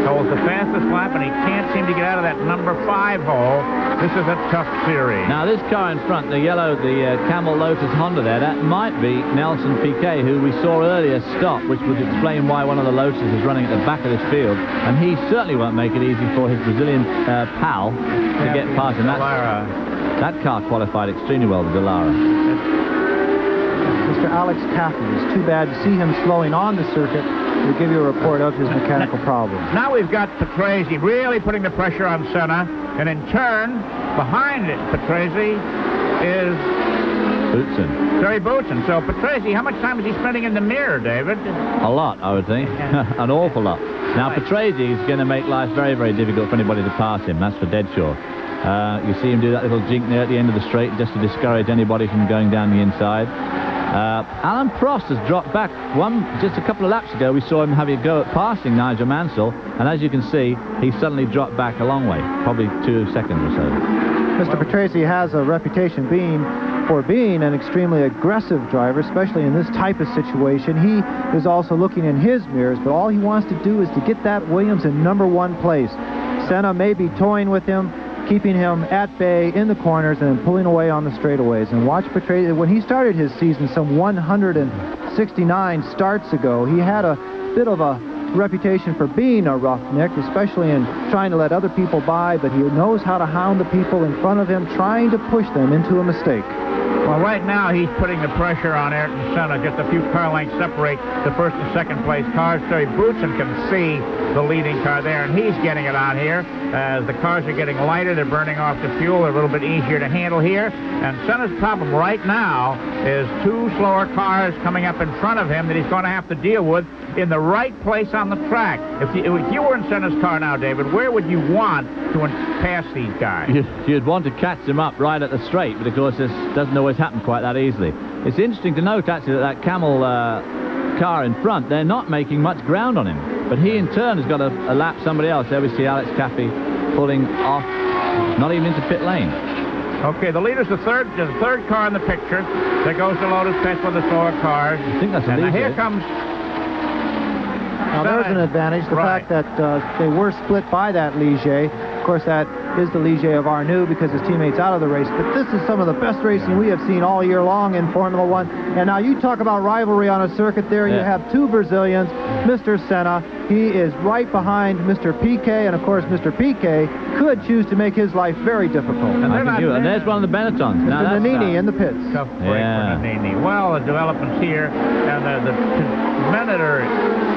holds the fastest lap, and he can't seem to get out of that number 5 hole. This is a tough series. Now, this car in front, the yellow, the Camel Lotus Honda there, that might be Nelson Piquet, who we saw earlier stop, which would explain why one of the Lotuses is running at the back of this field. And he certainly won't make it easy for his Brazilian pal to get past him. That car qualified extremely well, the Dallara. Mr. Alex Caffey. It's too bad to see him slowing on the circuit. We'll give you a report of his mechanical problems. Now we've got Patrese really putting the pressure on Senna, and in turn, behind it, Patrese is Boutsen. Terry Boutsen. So Patrese, how much time is he spending in the mirror, David? A lot, I would think. An awful lot. Now, Patrese is going to make life very, very difficult for anybody to pass him. That's for dead sure. You see him do that little jink there at the end of the straight just to discourage anybody from going down the inside. Alain Prost has dropped back. Just a couple of laps ago, we saw him having a go at passing Nigel Mansell, and as you can see, he suddenly dropped back a long way, probably 2 seconds or so. Mr. Patrese has a reputation for being an extremely aggressive driver, especially in this type of situation. He is also looking in his mirrors, but all he wants to do is to get that Williams in #1 place. Senna may be toying with him, keeping him at bay in the corners and pulling away on the straightaways. And watch Patrese. When he started his season some 169 starts ago, he had a bit of a reputation for being a roughneck, especially in trying to let other people by, but he knows how to hound the people in front of him, trying to push them into a mistake. Well, right now, he's putting the pressure on Ayrton Senna. Just a few car lengths separate the first and second place cars. Terry Boutsen can see the leading car there, and he's getting it on here. As the cars are getting lighter, they're burning off the fuel. They're a little bit easier to handle here. And Senna's problem right now is 2 slower cars coming up in front of him that he's going to have to deal with in the right place on the track. If you were in Senna's car now, David, where would you want to pass these guys? You'd want to catch them up right at the straight, but of course this doesn't always happen quite that easily. It's interesting to note actually that Camel car in front, they're not making much ground on him, but he in turn has got to lap somebody else. There we see Alex Caffey pulling off, not even into pit lane. Okay, the leader's the third car in the picture. There goes the Lotus Pest with the slower cars. I think that's a and here comes. Now there's an advantage, the fact that they were split by that Ligier. Of course, that is the Ligier of Arnoux because his teammate's out of the race. But this is some of the best racing we have seen all year long in Formula One. And now you talk about rivalry on a circuit there. You have 2 Brazilians. Mr. Senna, he is right behind Mr. Piquet. And, of course, Mr. Piquet could choose to make his life very difficult. And there's one of the Benettons. Mr. Nannini in the pits. Tough break for Nannini. Well, the developments here, and the men that are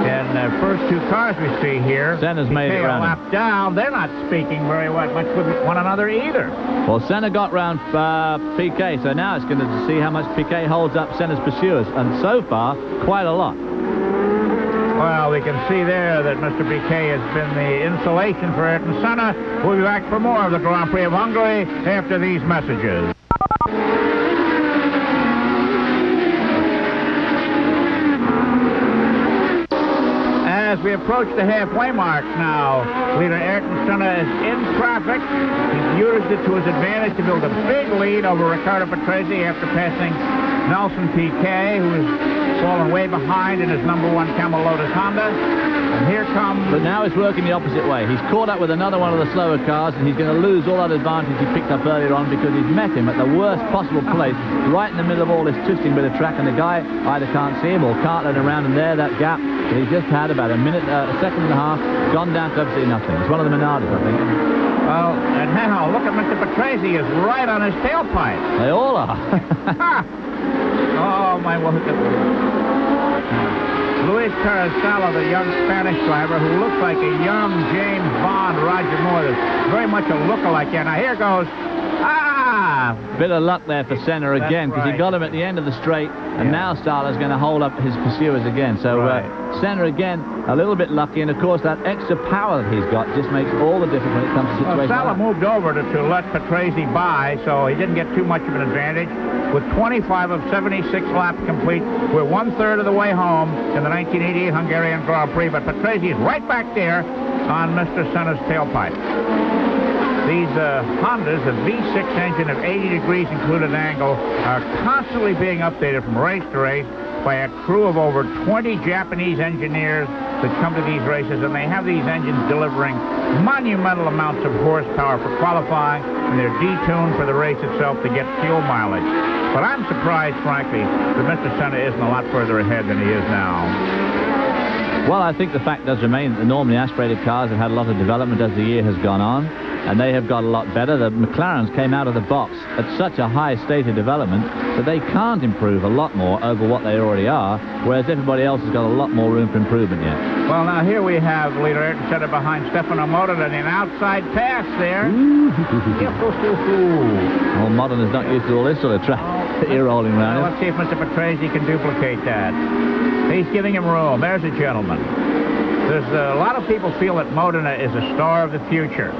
in the first 2 cars we see here, Senna's made it round. Lap down. They're not speaking very much with one another either. Well, Senna got round Piquet, so now it's going to see how much Piquet holds up Senna's pursuers, and so far, quite a lot. Well, we can see there that Mr. Piquet has been the insulation for Ayrton Senna. We'll be back for more of the Grand Prix of Hungary after these messages. As we we approach the halfway mark now, leader Ayrton Senna is in traffic. He's used it to his advantage to build a big lead over Riccardo Patrese after passing Nelson Piquet, who is fallen way behind in his #1 Camel Lotus Honda. And here comes... But now it's working the opposite way. He's caught up with another one of the slower cars, and he's going to lose all that advantage he picked up earlier on because he's met him at the worst possible place, right in the middle of all this twisting bit of track, and the guy either can't see him or can't let him around, and there, that gap, he's just had about a second and a half, gone down to absolutely nothing. It's one of the Menards, I think. Well, and now, look at Mr. Patrese is right on his tailpipe. They all are. Oh, my, well, Luis Carasalo, the young Spanish driver who looks like a young James Bond, Roger Moore. That's very much a look-alike. Yeah, now here goes. Bit of luck there for Senna again, because he got him at the end of the straight, and now Sala's going to hold up his pursuers again. So Senna again, a little bit lucky, and of course that extra power that he's got just makes all the difference when it comes to situations. Sala moved over to let Patrese by, so he didn't get too much of an advantage. With 25 of 76 laps complete, we're 1/3 of the way home in the 1988 Hungarian Grand Prix, but Patrese is right back there on Mr. Senna's tailpipe. These Hondas, a V6 engine of 80 degrees included angle, are constantly being updated from race to race by a crew of over 20 Japanese engineers that come to these races, and they have these engines delivering monumental amounts of horsepower for qualifying, and they're detuned for the race itself to get fuel mileage. But I'm surprised, frankly, that Mr. Senna isn't a lot further ahead than he is now. Well, I think the fact does remain that the normally aspirated cars have had a lot of development as the year has gone on, and they have got a lot better. The McLarens came out of the box at such a high state of development that they can't improve a lot more over what they already are, whereas everybody else has got a lot more room for improvement yet. Well, now here we have leader Ayrton Senna behind Stefano Modena and an outside pass there. Well, Modena's not used to all this sort of track that you're rolling around. Well, let's see if Mr. Patrese can duplicate that. He's giving him room. There's a gentleman. There's a lot of people feel that Modena is a star of the future.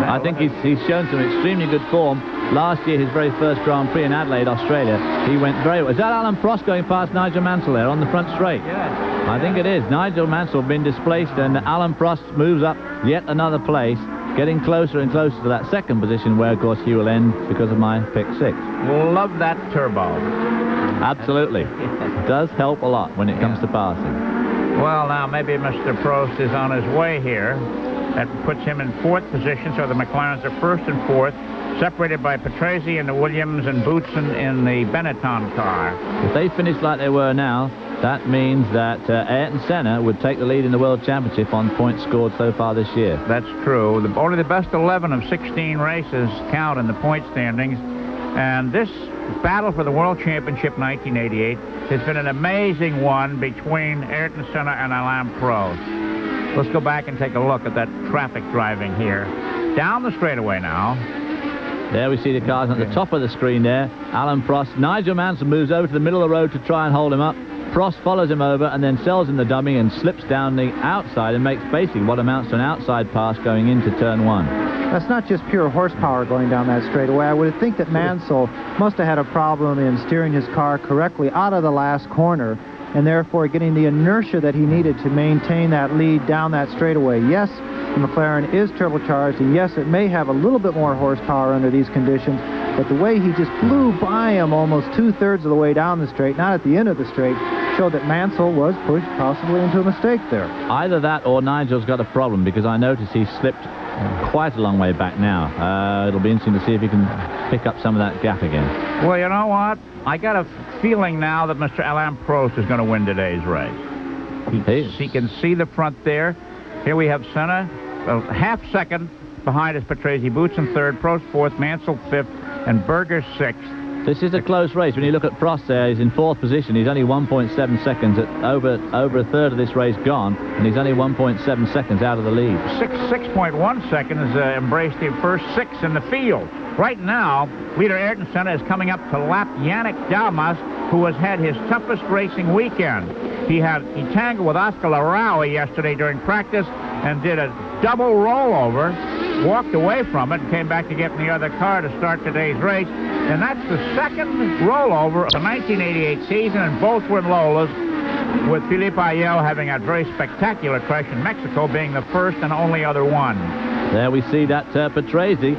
I think he's shown some extremely good form. Last year, his very first Grand Prix in Adelaide, Australia, he went very well. Is that Alan Prost going past Nigel Mansell there on the front straight? Yes. I think it is. Nigel Mansell been displaced, and Alan Prost moves up yet another place, getting closer and closer to that second position where, of course, he will end because of my pick 6. Love that turbo. Absolutely. It does help a lot when it comes to passing. Well, now, maybe Mr. Prost is on his way here. That puts him in 4th position, so the McLarens are 1st and 4th, separated by Patrese and the Williams and Boutsen in the Benetton car. If they finish like they were now, that means that Ayrton Senna would take the lead in the World Championship on points scored so far this year. That's true. Only the best 11 of 16 races count in the point standings, and this battle for the World Championship 1988 has been an amazing one between Ayrton Senna and Alain Prost. Let's go back and take a look at that traffic driving here. Down the straightaway now. There we see the cars at the top of the screen there. Alan Prost. Nigel Mansell moves over to the middle of the road to try and hold him up. Prost follows him over and then sells him the dummy and slips down the outside and makes basically what amounts to an outside pass going into turn 1. That's not just pure horsepower going down that straightaway. I would think that Mansell must have had a problem in steering his car correctly out of the last corner, and therefore getting the inertia that he needed to maintain that lead down that straightaway. Yes, the McLaren is turbocharged, and yes, it may have a little bit more horsepower under these conditions, but the way he just flew by him almost 2/3 of the way down the straight, not at the end of the straight, showed that Mansell was pushed possibly into a mistake there. Either that or Nigel's got a problem, because I notice he slipped quite a long way back now. It'll be interesting to see if he can pick up some of that gap again. Well, you know what? I got a feeling now that Mr. Alain Prost is going to win today's race. He can see the front there. Here we have Senna, a half second behind is Patrese. Boutsen 3rd, Prost 4th, Mansell 5th, and Berger 6th. This is a close race. When you look at Prost there, he's in 4th position. He's only 1.7 seconds. Over a third of this race gone, and he's only 1.7 seconds out of the lead. 6.1 seconds embraced the first 6 in the field. Right now, leader Ayrton Senna is coming up to lap Yannick Dalmas, who has had his toughest racing weekend. He tangled with Oscar Laraui yesterday during practice and did a double rollover, walked away from it, and came back to get in the other car to start today's race. And that's the second rollover of the 1988 season, and both were in Lolas. with Felipe Ayala having a very spectacular crash in Mexico, being the first and only other one. There we see that Patrese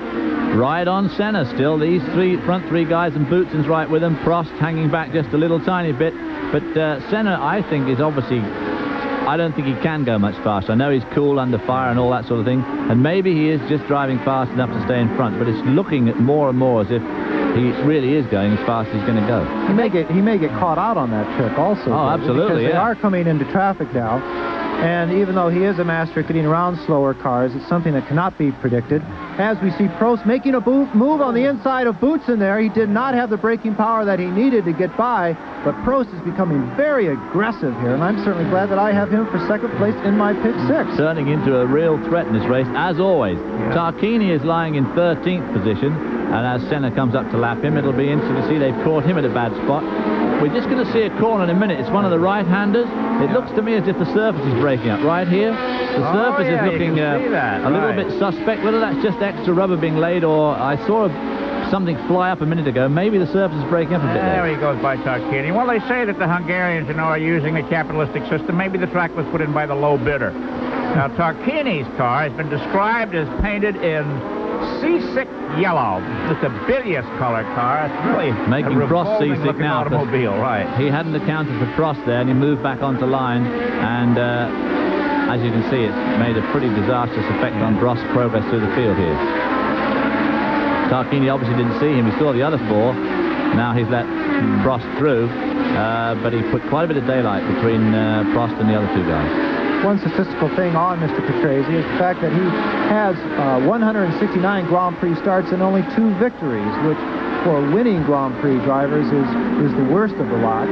right on Senna still. These front three guys, and Boutsen's right with them. Prost hanging back just a little tiny bit. But Senna, I think, is obviously... I don't think he can go much faster. I know he's cool under fire and all that sort of thing, and maybe he is just driving fast enough to stay in front, but it's looking more and more as if he really is going as fast as he's going to go. He may get caught out on that trick also. Oh, absolutely, because they are coming into traffic now, and even though he is a master at getting around slower cars, it's something that cannot be predicted. As we see Prost making a move on the inside of Boutsen there, he did not have the braking power that he needed to get by, but Prost is becoming very aggressive here, and I'm certainly glad that I have him for second place in my pick 6. Turning into a real threat in this race, as always. Yeah. Tarquini is lying in 13th position, and as Senna comes up to lap him, it'll be interesting to see they've caught him at a bad spot. We're just going to see a corner in a minute. It's one of the right-handers. It looks to me as if the surface is breaking up right here. The surface is looking a little bit suspect. Whether that's just extra rubber being laid, or I saw something fly up a minute ago. Maybe the surface is breaking up a bit there. There he goes by Tarquini. Well, they say that the Hungarians, are using the capitalistic system. Maybe the track was put in by the low bidder. Now, Tarquini's car has been described as painted in seasick yellow. It's a bilious colored car. It's really making Prost seasick now. Automobile, right? He hadn't accounted for Prost there, and he moved back onto line, and as you can see, it's made a pretty disastrous effect on Prost's progress through the field here. Tarquini obviously didn't see him. He saw the other four. Now he's let Prost through, but he put quite a bit of daylight between Prost and the other two guys. One statistical thing on Mr. Patrese is the fact that he has 169 Grand Prix starts and only 2 victories, which for winning Grand Prix drivers is the worst of the lot.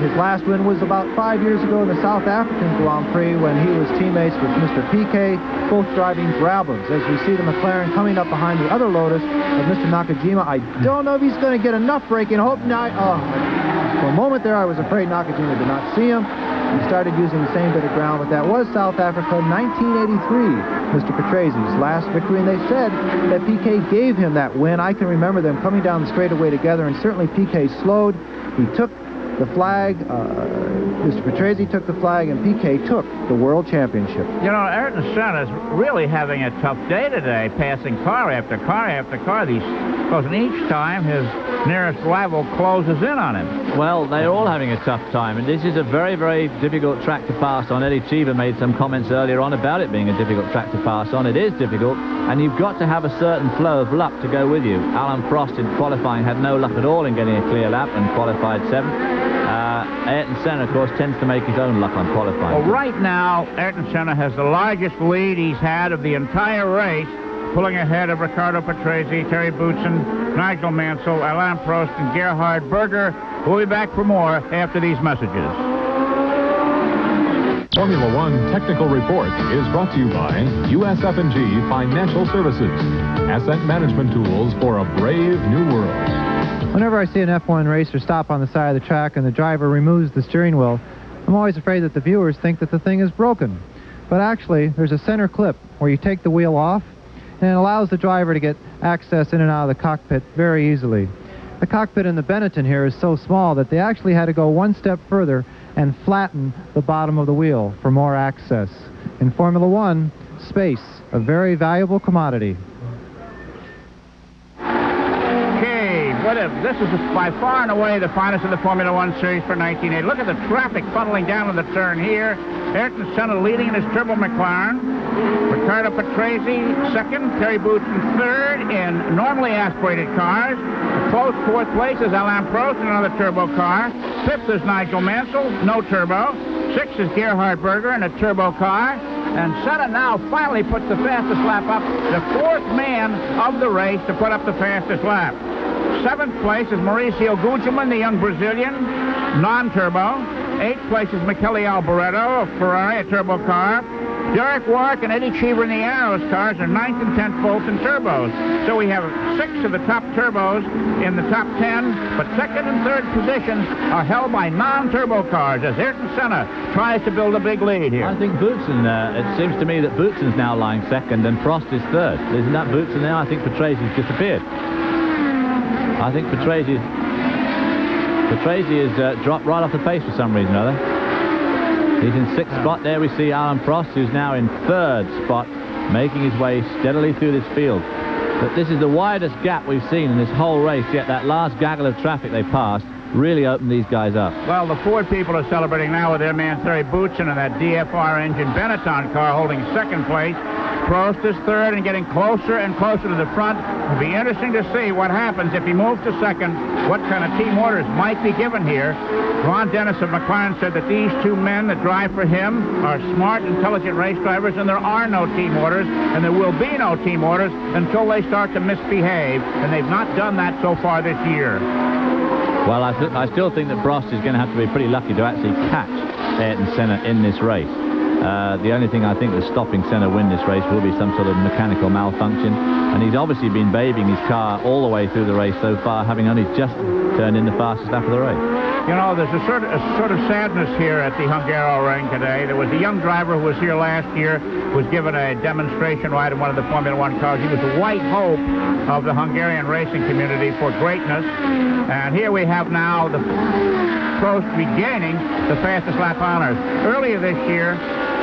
His last win was about 5 years ago in the South African Grand Prix when he was teammates with Mr. Piquet, both driving Brabhams. As we see the McLaren coming up behind the other Lotus of Mr. Nakajima, I don't know if he's going to get enough braking. Hope not. For a moment there, I was afraid Nakajima did not see him. He started using the same bit of ground, but that was South Africa 1983, Mr. Patrese's last victory, and they said that Piquet gave him that win. I can remember them coming down the straightaway together, and certainly Piquet slowed. He took the flag, Mr. Patrese took the flag, and Piquet took the World Championship. Ayrton Senna is really having a tough day today, passing car after car after car. Because each time his nearest rival closes in on him. Well, they're all having a tough time, and this is a very, very difficult track to pass on. Eddie Cheever made some comments earlier on about it being a difficult track to pass on. It is difficult, and you've got to have a certain flow of luck to go with you. Alan Prost in qualifying had no luck at all in getting a clear lap and qualified 7th. Ayrton Senna, of course, tends to make his own luck on qualifying. Well, right now, Ayrton Senna has the largest lead he's had of the entire race, pulling ahead of Ricardo Patrese, Terry Boutsen, Nigel Mansell, Alain Prost, and Gerhard Berger. We'll be back for more after these messages. Formula One Technical Report is brought to you by USF&G Financial Services. Asset management tools for a brave new world. Whenever I see an F1 racer stop on the side of the track and the driver removes the steering wheel, I'm always afraid that the viewers think that the thing is broken. But actually, there's a center clip where you take the wheel off, and it allows the driver to get access in and out of the cockpit very easily. The cockpit in the Benetton here is so small that they actually had to go one step further and flatten the bottom of the wheel for more access. In Formula One, space, a very valuable commodity. This is by far and away the finest of the Formula One series for 1980. Look at the traffic funneling down to the turn here. Ayrton Senna leading in his turbo McLaren. Ricardo Patrese second. Terry Boutsen third in normally aspirated cars. A close fourth place is Alain Prost in another turbo car. Fifth is Nigel Mansell, no turbo. Sixth is Gerhard Berger in a turbo car. And Senna now finally puts the fastest lap up, the fourth man of the race to put up the fastest lap. Seventh place is Mauricio Gugelmin, the young Brazilian, non-turbo. Eighth place is Michele Alboreto, a Ferrari, a turbo car. Derek Warwick and Eddie Cheever in the Arrows cars are 9th and 10th Fulton turbos. So we have 6 of the top turbos in the top 10, but second and third positions are held by non-turbo cars as Ayrton Senna tries to build a big lead here. I think Boutsen, it seems to me that Boutsen's now lying second and Prost is third. Isn't that Boutsen now? I think Patrese's disappeared. I think Patrese has dropped right off the pace for some reason or other. He's in 6th spot. There we see Alan Prost, who's now in 3rd spot, making his way steadily through this field. But this is the widest gap we've seen in this whole race, yet that last gaggle of traffic they passed really opened these guys up. Well, the Ford people are celebrating now with their man Terry Boutsen and that DFR engine Benetton car holding 2nd place. Prost is 3rd and getting closer and closer to the front. It'll be interesting to see what happens if he moves to 2nd, what kind of team orders might be given here. Ron Dennis of McLaren said that these 2 men that drive for him are smart, intelligent race drivers, and there are no team orders, and there will be no team orders until they start to misbehave, and they've not done that so far this year. Well, I still think that Prost is going to have to be pretty lucky to actually catch Ayrton Senna in this race. The only thing I think that's stopping Senna win this race will be some sort of mechanical malfunction, and he's obviously been babying his car all the way through the race so far, having only just turned in the fastest lap of the race. You know, there's a sort of sadness here at the Hungaroring today. There was a young driver who was here last year, was given a demonstration ride in one of the Formula One cars. He was the white hope of the Hungarian racing community for greatness, and here we have now the Prost regaining the fastest lap honors. Earlier this year,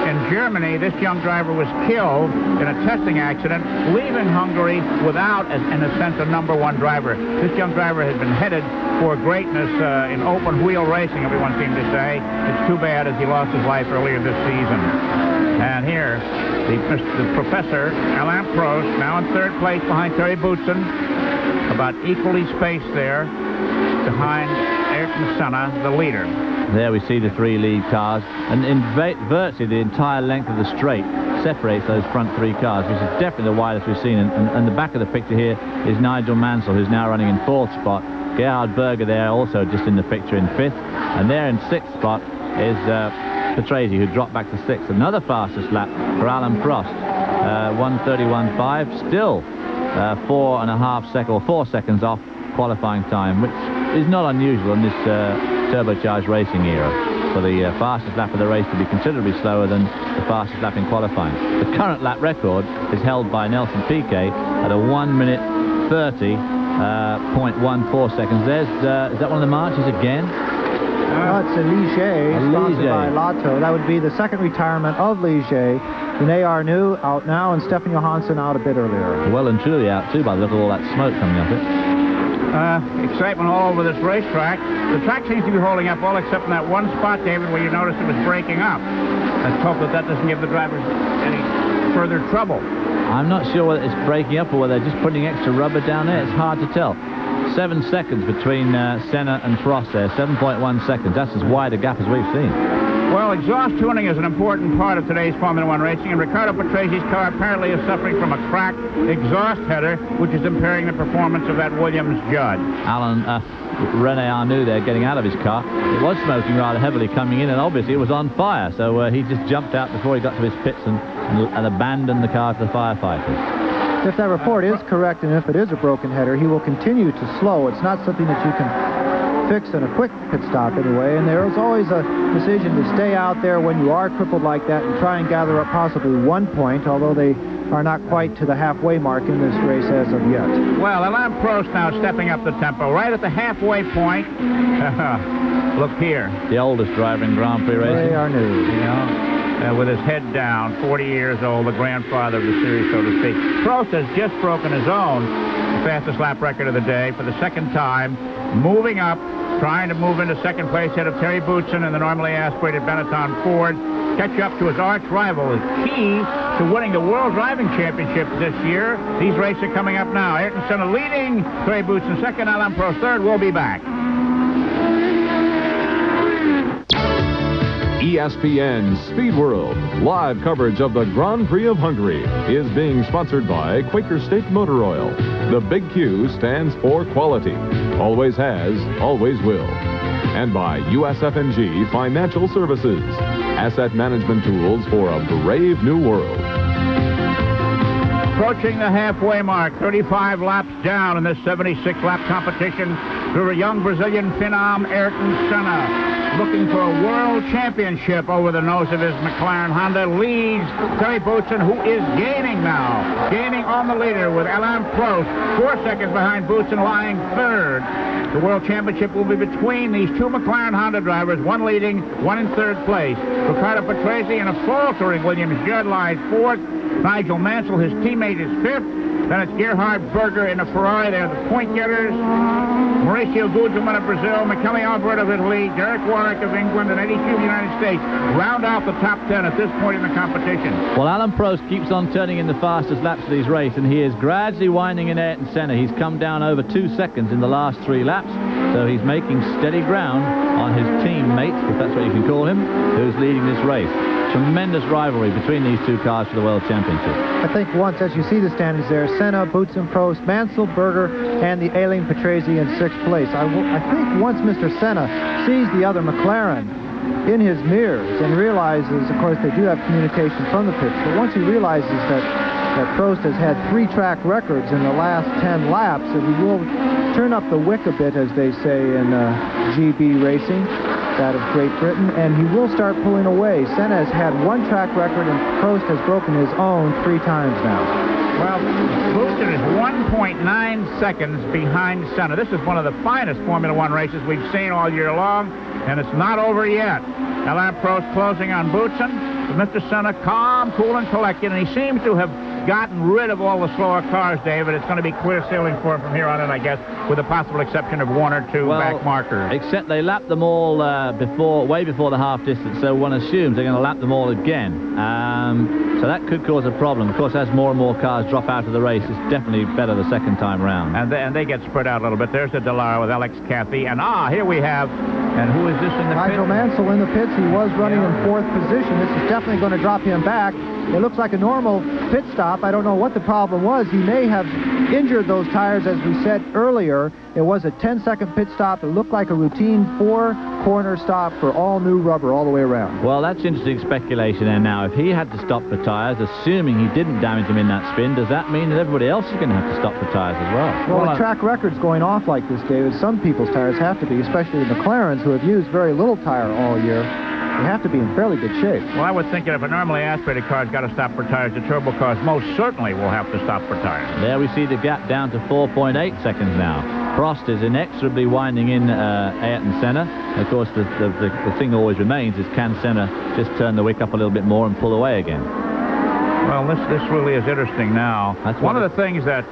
in Germany, this young driver was killed in a testing accident, leaving Hungary without, in a sense, a #1 driver. This young driver has been headed for greatness in open-wheel racing, everyone seemed to say. It's too bad as he lost his life earlier this season. And here, the professor, Alain Prost, now in 3rd place behind Terry Boutsen, about equally spaced there behind Ayrton Senna, the leader. There we see the 3 lead cars, and in virtually the entire length of the straight separates those front 3 cars, which is definitely the widest we've seen. And the back of the picture here is Nigel Mansell, who's now running in 4th spot. Gerhard Berger there also just in the picture in 5th. And there in 6th spot is Patrese, who dropped back to 6th. Another fastest lap for Alan Prost, 1:31.5, still 4 seconds off qualifying time, which is not unusual in this turbocharged racing era, for the fastest lap of the race to be considerably slower than the fastest lap in qualifying. The current lap record is held by Nelson Piquet at a 1:30.14 seconds. There's is that one of the marches again? It's a Ligier, sponsored by Lotto. That would be the 2nd retirement of Ligier. Rene Arnoux out now, and Stefan Johansson out a bit earlier. Well and truly out too, by the look of all that smoke coming up it. Excitement all over this racetrack. The track seems to be holding up well, except in that one spot, David, where you noticed it was breaking up. Let's hope that doesn't give the drivers any further trouble. I'm not sure whether it's breaking up or whether they're just putting extra rubber down there. It's hard to tell. 7 seconds between Senna and Prost there, 7.1 seconds. That's as wide a gap as we've seen. Well, exhaust tuning is an important part of today's Formula One racing, and Riccardo Patrese's car apparently is suffering from a cracked exhaust header, which is impairing the performance of that Williams Judd. Rene Arnoux there getting out of his car. It was smoking rather heavily coming in, and obviously it was on fire, so he just jumped out before he got to his pits and abandoned the car to the firefighters. If that report is correct, and if it is a broken header, he will continue to slow. It's not something that you can fix in a quick pit stop anyway, and there is always a decision to stay out there when you are crippled like that and try and gather up possibly 1 point, although they are not quite to the halfway mark in this race as of yet. Well, Alain Prost now stepping up the tempo right at the halfway point. Look here. The oldest driver in Grand Prix racing. They are new. You know, with his head down, 40 years old, the grandfather of the series, so to speak. Prost has just broken his own fastest lap record of the day for the 2nd time, moving up, trying to move into 2nd place ahead of Terry Boutsen and the normally aspirated Benetton Ford. Catch up to his arch rival is key to winning the World Driving Championship this year. These races are coming up now. Ayrton Senna leading, Terry Boutsen 2nd, Alain Prost 3rd. We'll be back. ESPN Speed World, live coverage of the Grand Prix of Hungary, is being sponsored by Quaker State Motor Oil. The big Q stands for quality. Always has, always will. And by USF&G Financial Services, asset management tools for a brave new world. Approaching the halfway mark, 35 laps down in this 76-lap competition through a young Brazilian phenom, Ayrton Senna, looking for a world championship over the nose of his McLaren Honda, leads Terry Boutsen, who is gaining now. Gaining on the leader with Alain Prost, 4 seconds behind Boutsen, lying 3rd. The World Championship will be between these two McLaren Honda drivers, one leading, one in third place. Ricardo Patrese and a faltering Williams Judd lies fourth. Nigel Mansell, his teammate, is fifth. Then it's Gerhard Berger in a Ferrari. They're the point getters. Mauricio Gugelmin of Brazil, Michele Albert of Italy, Derek Warwick of England, and 82 of the United States round out the top 10 at this point in the competition. Well, Alan Prost keeps on turning in the fastest laps of these races, and he is gradually winding in Ayrton Senna. He's come down over 2 seconds in the last 3 laps, so he's making steady ground on his teammate, if that's what you can call him, who's leading this race. Tremendous rivalry between these two cars for the World Championship. I think once, as you see the standings there, Senna, Boutsen, Prost, Mansell, Berger, and the ailing Patrese in 6th place. I think once Mr. Senna sees the other McLaren in his mirrors and realizes, of course, they do have communication from the pits, but once he realizes that Prost has had 3 track records in the last 10 laps, that he will turn up the wick a bit, as they say in GB racing, that of Great Britain, and he will start pulling away. Senna has had 1 track record, and Prost has broken his own 3 times now. Well, Boutsen is 1.9 seconds behind Senna. This is one of the finest Formula One races we've seen all year long, and it's not over yet. Alain Prost closing on Boutsen, but Mr. Senna calm, cool, and collected, and he seems to have gotten rid of all the slower cars, David. It's going to be clear sailing for him from here on in, I guess, with the possible exception of 1 or 2 back markers. Except they lapped them all way before the half distance, so one assumes they're going to lap them all again. So that could cause a problem. Of course, as more and more cars drop out of the race, it's definitely better the second time round. And they get spread out a little bit. There's the Dallara with Alex Cathy. And here we have, and who is this in the pit? Nigel Mansell in the pits. He was running in 4th position. This is definitely going to drop him back. It looks like a normal pit stop. I don't know what the problem was. He may have injured those tires, as we said earlier. It was a 10-second pit stop. It looked like a routine 4-corner stop for all new rubber all the way around. Well, that's interesting speculation there now. If he had to stop for tires, assuming he didn't damage them in that spin, does that mean that everybody else is going to have to stop for tires as well? Well, the track record's going off like this, David. Some people's tires have to be, especially the McLarens, who have used very little tire all year. They have to be in fairly good shape. Well, I would think that if a normally aspirated car's got to stop for tires, the turbo cars most certainly will have to stop for tires. There we see the gap down to 4.8 seconds now. Prost is inexorably winding in Ayrton Senna. Of course, the thing always remains is, can Senna just turn the wick up a little bit more and pull away again? Well, this really is interesting now. That's one of the things that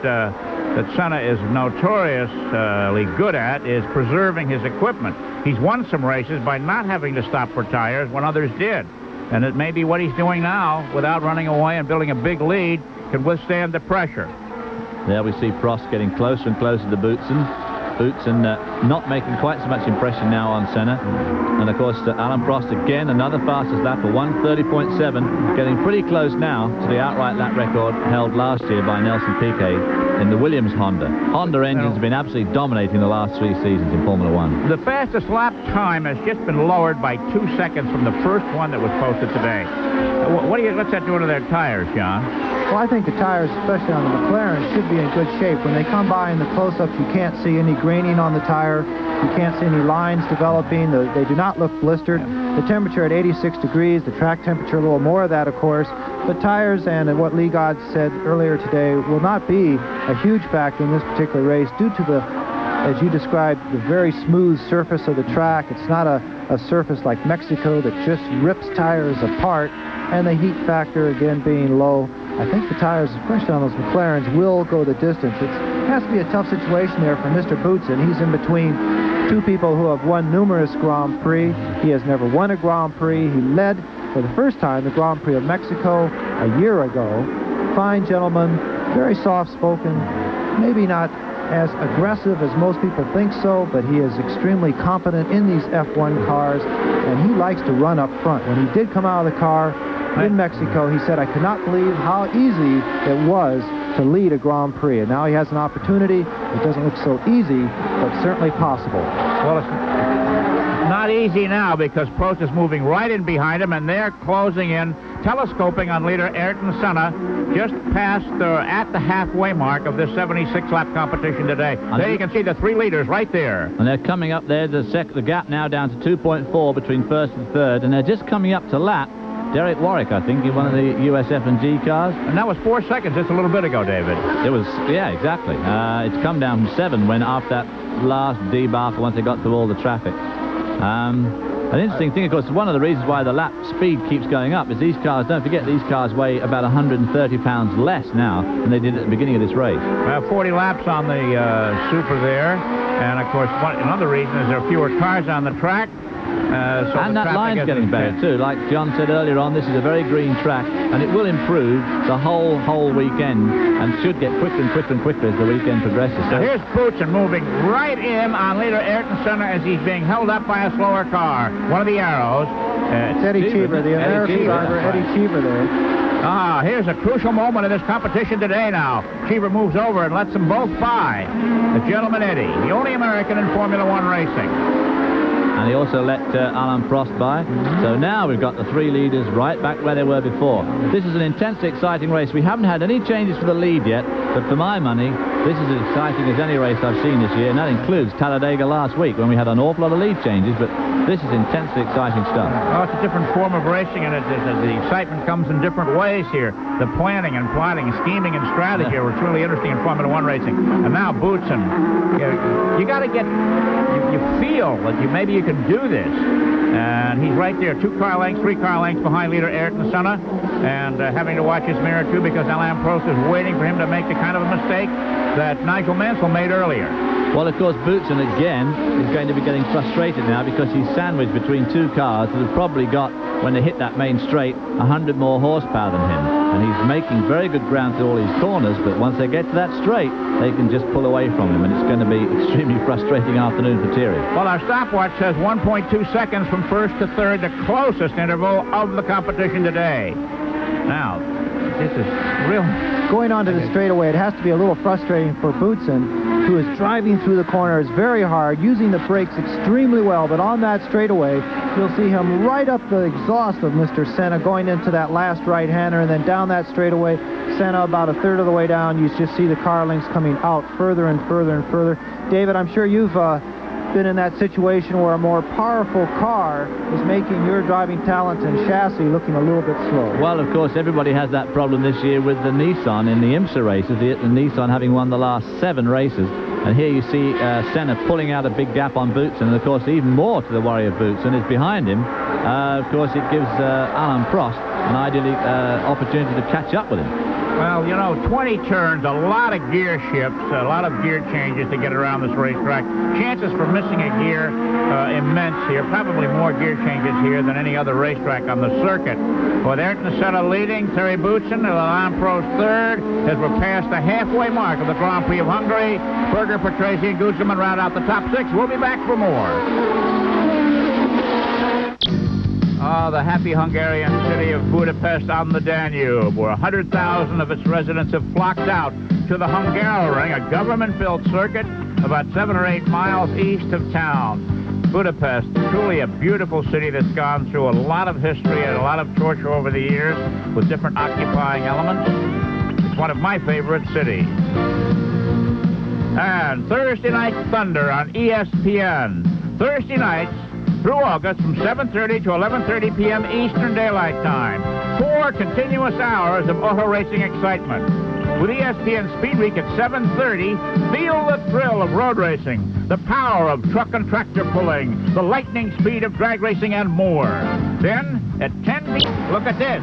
Senna is notoriously good at is preserving his equipment. He's won some races by not having to stop for tires when others did. And it may be what he's doing now, without running away and building a big lead, can withstand the pressure. There we see Prost getting closer and closer to Boutsen. Boutsen not making quite so much impression now on Senna. And of course, Alain Prost again, another fastest lap for 1:30.7, getting pretty close now to the outright lap record held last year by Nelson Piquet in the Williams Honda. Honda engines have been absolutely dominating the last 3 seasons in Formula One. The fastest lap time has just been lowered by 2 seconds from the first one that was posted today. What's that doing to their tires, John? Well, I think the tires, especially on the McLaren, should be in good shape. When they come by in the close-ups, you can't see any graining on the tire. You can't see any lines developing. They do not look blistered. The temperature at 86 degrees, the track temperature, a little more of that, of course. But tires, and what Lee God said earlier today, will not be a huge factor in this particular race due to the, as you described, the very smooth surface of the track. It's not a surface like Mexico that just rips tires apart, and the heat factor, again, being low. I think the tires, especially on those McLarens, will go the distance. It has to be a tough situation there for Mr. Boutsen. He's in between 2 people who have won numerous Grand Prix. He has never won a Grand Prix. He led for the first time the Grand Prix of Mexico a year ago. Fine gentleman, very soft-spoken, maybe not as aggressive as most people think so, but he is extremely competent in these F1 cars, and he likes to run up front. When he did come out of the car in Mexico, he said, "I could not believe how easy it was to lead a Grand Prix." And now he has an opportunity. It doesn't look so easy, but certainly possible. Well, it's not easy now because Prost is moving right in behind him, and they're closing in, telescoping on leader Ayrton Senna, just past at the halfway mark of this 76-lap competition today. There you can see the 3 leaders right there. And they're coming up there. The gap now down to 2.4 between first and third, and they're just coming up to lap Derek Warwick, I think, in one of the USF&G cars. And that was 4 seconds just a little bit ago, David. It was, yeah, exactly. It's come down from 7 when after that last debacle, once they got through all the traffic. An interesting thing, of course, one of the reasons why the lap speed keeps going up is these cars, don't forget, these cars weigh about 130 pounds less now than they did at the beginning of this race. 40 laps on the Super there. And, of course, another reason is there are fewer cars on the track. So and that line's getting better too. Like John said earlier on, this is a very green track, and it will improve the whole weekend, and should get quicker and quicker and quicker as the weekend progresses. So here's Boutsen moving right in on leader Ayrton Senna as he's being held up by a slower car. One of the arrows. It's Eddie Cheever, the American driver, Eddie Cheever there. Here's a crucial moment in this competition today now. Cheever moves over and lets them both by. The gentleman Eddie, the only American in Formula One racing. And he also let Alain Prost by. So now we've got the 3 leaders right back where they were before. This is an intensely exciting race. We haven't had any changes for the lead yet, but for my money, this is as exciting as any race I've seen this year, and that includes Talladega last week when we had an awful lot of lead changes, but this is intensely exciting stuff. Oh, it's a different form of racing, and the excitement comes in different ways here. The planning and plotting, scheming and strategy are truly interesting in Formula One racing. And now Boutsen, you got to get, you feel that maybe you can do this. And he's right there, 3 car lengths behind leader Ayrton Senna, and having to watch his mirror too because Alain Prost is waiting for him to make the kind of a mistake that Nigel Mansell made earlier. Well, of course, Boutsen again is going to be getting frustrated now because he's sandwiched between 2 cars that have probably got, when they hit that main straight, 100 more horsepower than him. And he's making very good ground through all these corners, but once they get to that straight, they can just pull away from him, and it's going to be extremely frustrating afternoon for Thierry. Well, our stopwatch says 1.2 seconds from first to third, the closest interval of the competition today. Now, this is real. Going on to the straightaway, it has to be a little frustrating for Boutsen, who is driving through the corners very hard, using the brakes extremely well, but on that straightaway, you'll see him right up the exhaust of Mr. Senna going into that last right-hander, and then down that straightaway, Senna about a third of the way down. You just see the car lengths coming out further and further and further. David, I'm sure you've been in that situation where a more powerful car is making your driving talent and chassis looking a little bit slow. Well, of course, everybody has that problem this year with the Nissan in the IMSA races, the Nissan having won the last 7 races. And here you see Senna pulling out a big gap on Boutsen, and of course even more to the worry of Boutsen is behind him. Of course, it gives Alain Prost an ideal opportunity to catch up with him. Well, you know, 20 turns, a lot of gear shifts, a lot of gear changes to get around this racetrack. Chances for missing a gear immense here. Probably more gear changes here than any other racetrack on the circuit. With Ayrton Senna leading, Thierry Boutsen, Alain Prost third, as we're past the halfway mark of the Grand Prix of Hungary. Berger, Patrese, and Guzman round out the top 6. We'll be back for more. The happy Hungarian city of Budapest on the Danube, where 100,000 of its residents have flocked out to the Hungaroring, a government-built circuit about 7 or 8 miles east of town. Budapest, truly a beautiful city that's gone through a lot of history and a lot of torture over the years with different occupying elements. It's one of my favorite cities. And Thursday Night Thunder on ESPN. Thursday nights through August from 7:30 to 11:30 p.m. Eastern Daylight Time. 4 continuous hours of auto racing excitement. With ESPN Speed Week at 7:30, feel the thrill of road racing, the power of truck and tractor pulling, the lightning speed of drag racing, and more. Then, at 10 p.m., look at this.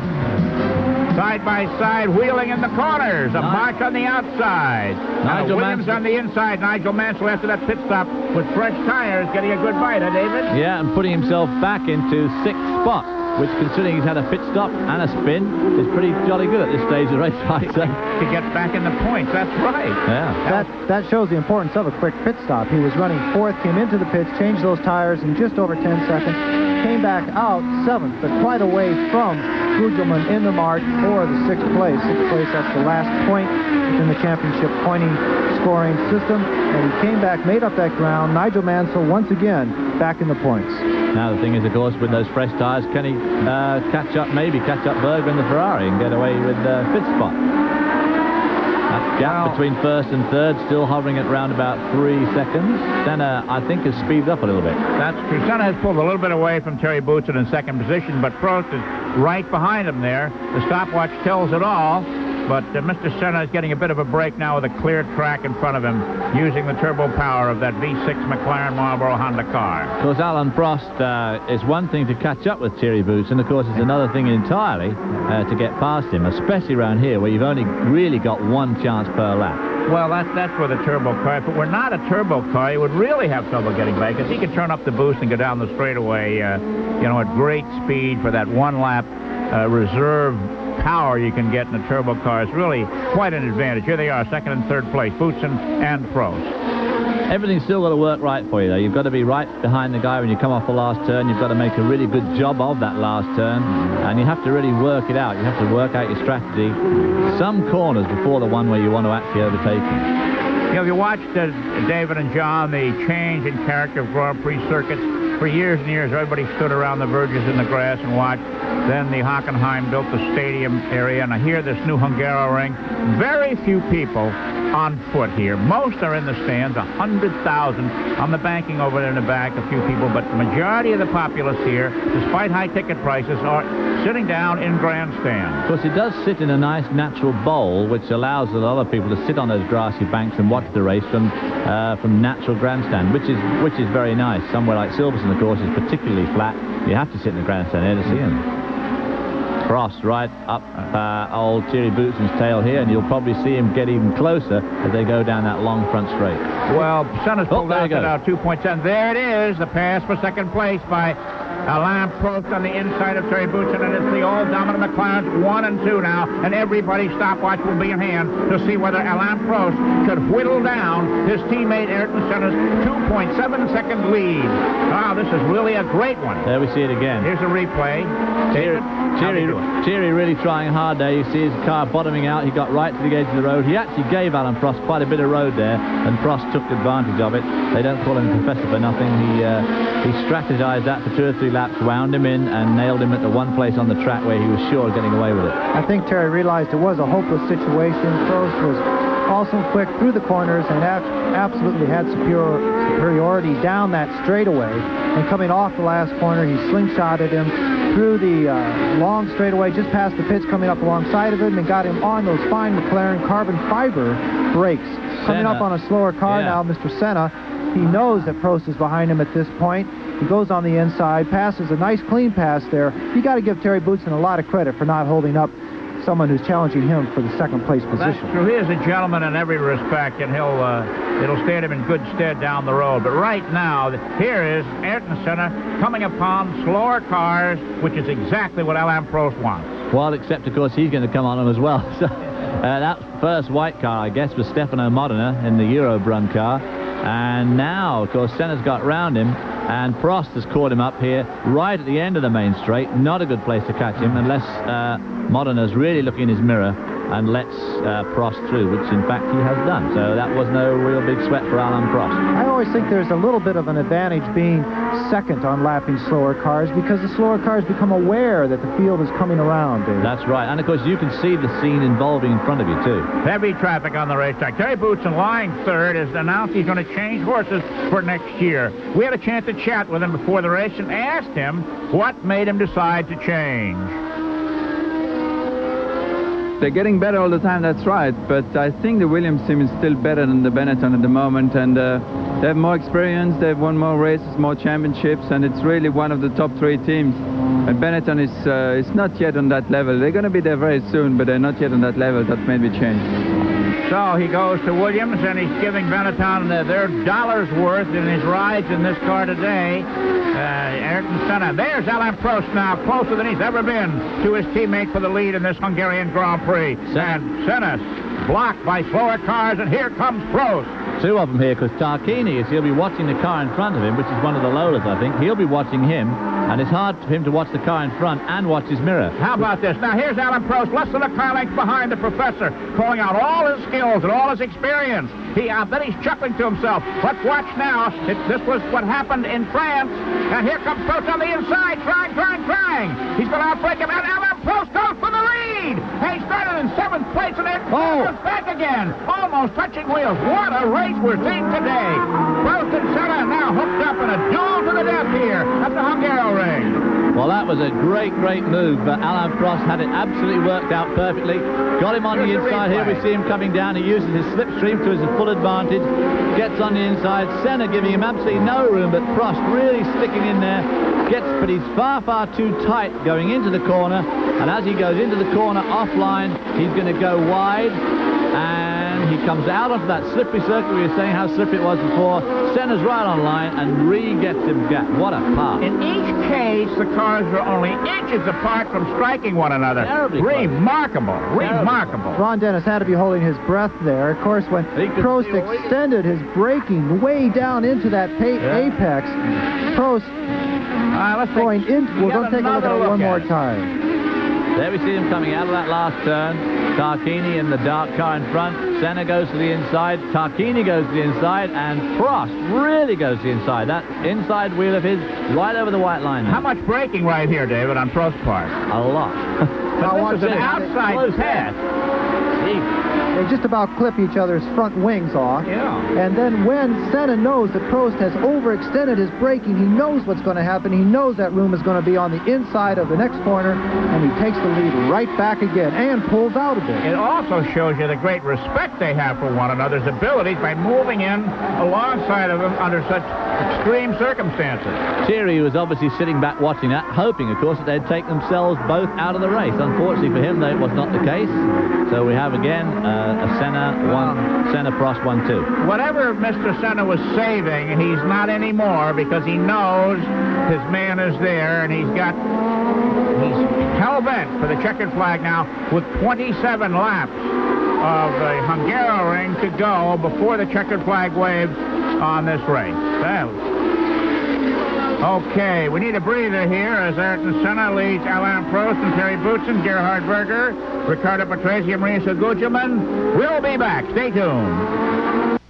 Side-by-side wheeling in the corners, a march on the outside. Nigel Williams Mansell on the inside. Nigel Mansell after that pit stop with fresh tires, getting a good bite, David? Yeah, and putting himself back into 6th spot, which, considering he's had a pit stop and a spin, is pretty jolly good at this stage of the race, I'd say. To get back in the points, that's right. Yeah. That shows the importance of a quick pit stop. He was running 4th, came into the pits, changed those tires in just over 10 seconds, came back out 7th, but quite away from Gugelman in the march for the 6th place. 6th place, that's the last point within the championship pointing scoring system, and he came back, made up that ground. Nigel Mansell once again back in the points. Now the thing is, of course, with those fresh tires, can he maybe catch up Berger in the Ferrari and get away with 5th spot? That gap between first and third still hovering at around about 3 seconds. Senna, I think, has speeded up a little bit. That's true. Senna has pulled a little bit away from Terry Boutsen in second position, but Prost is right behind him there. The stopwatch tells it all. But Mr. Senna is getting a bit of a break now with a clear track in front of him, using the turbo power of that V6 McLaren Marlboro Honda car. Of course, Alan Prost is one thing to catch up with Thierry Boutsen. Of course, it's another thing entirely to get past him, especially around here, where you've only really got one chance per lap. Well, that's for the turbo car. If it were not a turbo car, he would really have trouble getting back, because he could turn up the boost and go down the straightaway, at great speed for that one-lap reserve power you can get in a turbo car. Is really quite an advantage. Here they are, second and third place, Boutsen and Prost. Everything's still got to work right for you, though. You've got to be right behind the guy when you come off the last turn. You've got to make a really good job of that last turn, and you have to really work it out. You have to work out your strategy. Some corners before the one where you want to actually overtake him. You watched David and John, the change in character of Grand Prix circuits. For years and years, everybody stood around the verges in the grass and watched. Then the Hockenheim built the stadium area, and here this new Hungaroring. Very few people on foot here. Most are in the stands, 100,000 on the banking over there in the back, a few people, but the majority of the populace here, despite high ticket prices, are sitting down in grandstands. Of course, it does sit in a nice natural bowl, which allows a lot of people to sit on those grassy banks and watch the race from natural grandstand, which is very nice. Somewhere like Silverstone, of course, is particularly flat. You have to sit in the grandstand there to see him. Prost right up old Thierry Boutsen's tail here, and you'll probably see him get even closer as they go down that long front straight. Well, Senna's pulled out at 2.7. There it is, the pass for second place by Alain Prost on the inside of Terry Boutsen, and it's the old dominant McLarens 1 and 2 now, and everybody's stopwatch will be in hand to see whether Alain Prost could whittle down his teammate Ayrton Senna's 2.7-second lead. Wow, this is really a great one. There we see it again. Here's a replay. Thierry really trying hard there. You see his car bottoming out. He got right to the edge of the road. He actually gave Alain Prost quite a bit of road there, and Prost took advantage of it. They don't call him Professor for nothing. He strategized that for 2 or 3 laps, wound him in, and nailed him at the one place on the track where he was sure of getting away with it. I think Terry realized it was a hopeless situation. Prost was awesome quick through the corners and absolutely had superiority down that straightaway. And coming off the last corner, he slingshotted him through the long straightaway, just past the pits, coming up alongside of him, and got him on those fine McLaren carbon fiber brakes. Coming up on a slower car now, Mr. Senna. He knows that Prost is behind him at this point. He goes on the inside, passes a nice clean pass there. You got to give Terry Boutsen a lot of credit for not holding up someone who's challenging him for the second place position. That's true. He is a gentleman in every respect, and it'll stand him in good stead down the road. But right now, here is Ayrton Senna coming upon slower cars, which is exactly what Alain Prost wants. Well, except, of course, he's going to come on them as well. So, that first white car, I guess, was Stefano Modena in the Eurobrun car. And now, of course, Senna's got round him, and Prost has caught him up here right at the end of the main straight. Not a good place to catch him unless Modena's really looking in his mirror and lets Prost through, which in fact he has done. So that was no real big sweat for Alain Prost. I always think there's a little bit of an advantage being second on lapping slower cars, because the slower cars become aware that the field is coming around, Dave. That's right, and of course you can see the scene involving in front of you too. Heavy traffic on the racetrack. Terry Boutsen, lying third, has announced he's going to change horses for next year. We had a chance to chat with him before the race and asked him what made him decide to change. They're getting better all the time, that's right, but I think the Williams team is still better than the Benetton at the moment, and they have more experience, they've won more races, more championships, and it's really one of the top 3 teams. And Benetton is not yet on that level. They're going to be there very soon, but they're not yet on that level. That made me change. So he goes to Williams, and he's giving Benetton their dollar's worth in his rides in this car today. Ayrton Senna. There's Alain Prost now, closer than he's ever been to his teammate for the lead in this Hungarian Grand Prix. And Senna's blocked by slower cars, and here comes Prost. 2 of them here, because Tarquini he'll be watching the car in front of him, which is one of the Lolas, I think. He'll be watching him, and it's hard for him to watch the car in front and watch his mirror. How about this? Now, here's Alain Prost, less than a car length behind the professor, calling out all his skills and all his experience. Then he's chuckling to himself. Let's watch now. This was what happened in France, and here comes Prost on the inside, trying. He's going to outbreak him, and Alain Prost goes for the lead. He started in 7th place, and then back again, almost touching wheels. What a race we're seeing today. Prost and Senna now hooked up in a duel to the death here at the Hungaroring. Well, that was a great move, but Alain Prost had it absolutely worked out perfectly. Got him on the inside. Here we see him coming down. He uses his slipstream to his full advantage. Gets on the inside. Senna giving him absolutely no room, but Prost really sticking in there. But he's far too tight going into the corner, and as he goes into the corner offline, he's going to go wide, and he comes out onto that slippery circuit. We were saying how slippery it was before. Senna's right on line, and gets him gap. What a pass. In each case, the cars were only inches apart from striking one another. Remarkable. Ron Dennis had to be holding his breath there. Of course, when Prost extended his braking way down into that apex, Prost we're going to take a look at it one more time. There we see him coming out of that last turn. Tarquini in the dark car in front. Senna goes to the inside. Tarquini goes to the inside. And Prost really goes to the inside. That inside wheel of his right over the white line. How much braking right here, David, on Prost's part? A lot. But this is an outside pass. They just about clip each other's front wings off. Yeah. And then when Senna knows that Prost has overextended his braking, he knows what's going to happen. He knows that room is going to be on the inside of the next corner, and he takes the lead right back again and pulls out a bit. It also shows you the great respect they have for one another's abilities by moving in alongside of them under such extreme circumstances. Thierry was obviously sitting back watching that, hoping, of course, that they'd take themselves both out of the race. Unfortunately for him, that was not the case. So we have again a Senna Prost 1-2. Whatever Mr. Senna was saving, he's not anymore, because he knows his man is there, and he's hell-bent for the checkered flag now with 27 laps of the Hungaroring to go before the checkered flag waves on this race. Okay, we need a breather here as Ayrton Senna leads Alain Prost and Terry Boutsen, Gerhard Berger, Ricardo Patrese, and Mauricio Gugelmin. We'll be back. Stay tuned.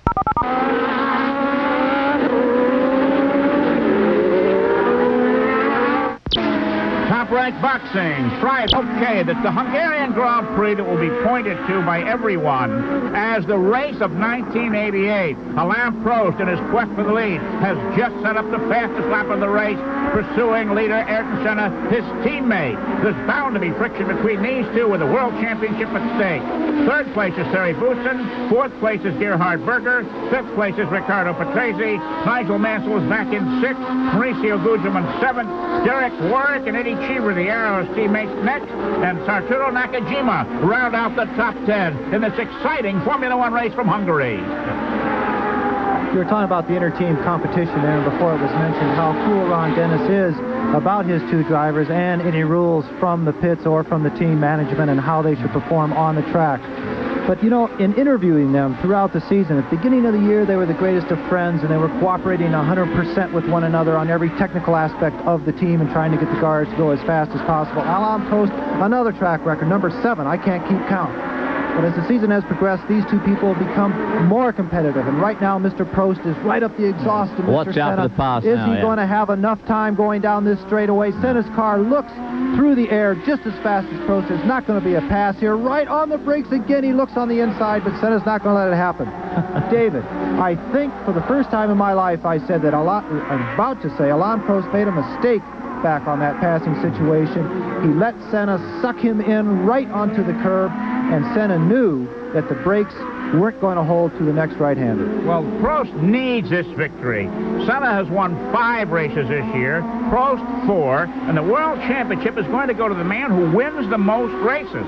Top-ranked boxing. Okay, that's the Hungarian Grand Prix that will be pointed to by everyone as the race of 1988. Alain Prost, in his quest for the lead, has just set up the fastest lap of the race, pursuing leader Ayrton Senna, his teammate. There's bound to be friction between these two with the World Championship at stake. Third place is Terry Boutsen. Fourth place is Gerhard Berger. Fifth place is Ricardo Patrese. Nigel Mansell is back in sixth. Mauricio Gugelmin seventh. Derek Warwick and Eddie Cheever, the Arrows teammates, next. And Satoru Nakajima round out the top 10 in this exciting Formula One race from Hungary. You were talking about the inter-team competition there, and before it was mentioned how cool Ron Dennis is about his two drivers and any rules from the pits or from the team management and how they should perform on the track. But, you know, in interviewing them throughout the season, at the beginning of the year, they were the greatest of friends, and they were cooperating 100% with one another on every technical aspect of the team and trying to get the cars to go as fast as possible. Alain Prost, another track record, number 7. I can't keep count. But as the season has progressed, these two people have become more competitive. And right now, Mr. Prost is right up the exhaust of Mr. Watch out Senna. for the pass Is now, he going to have enough time going down this straightaway? Senna's car looks through the air just as fast as Prost. It's not going to be a pass here. Right on the brakes again. He looks on the inside, but Senna's not going to let it happen. David, I think for the first time in my life, I said that I'm about to say Alain Prost made a mistake back on that passing situation. He let Senna suck him in right onto the curb, and Senna knew that the brakes weren't going to hold to the next right-hander. Well, Prost needs this victory. Senna has won 5 races this year, Prost 4, and the World Championship is going to go to the man who wins the most races.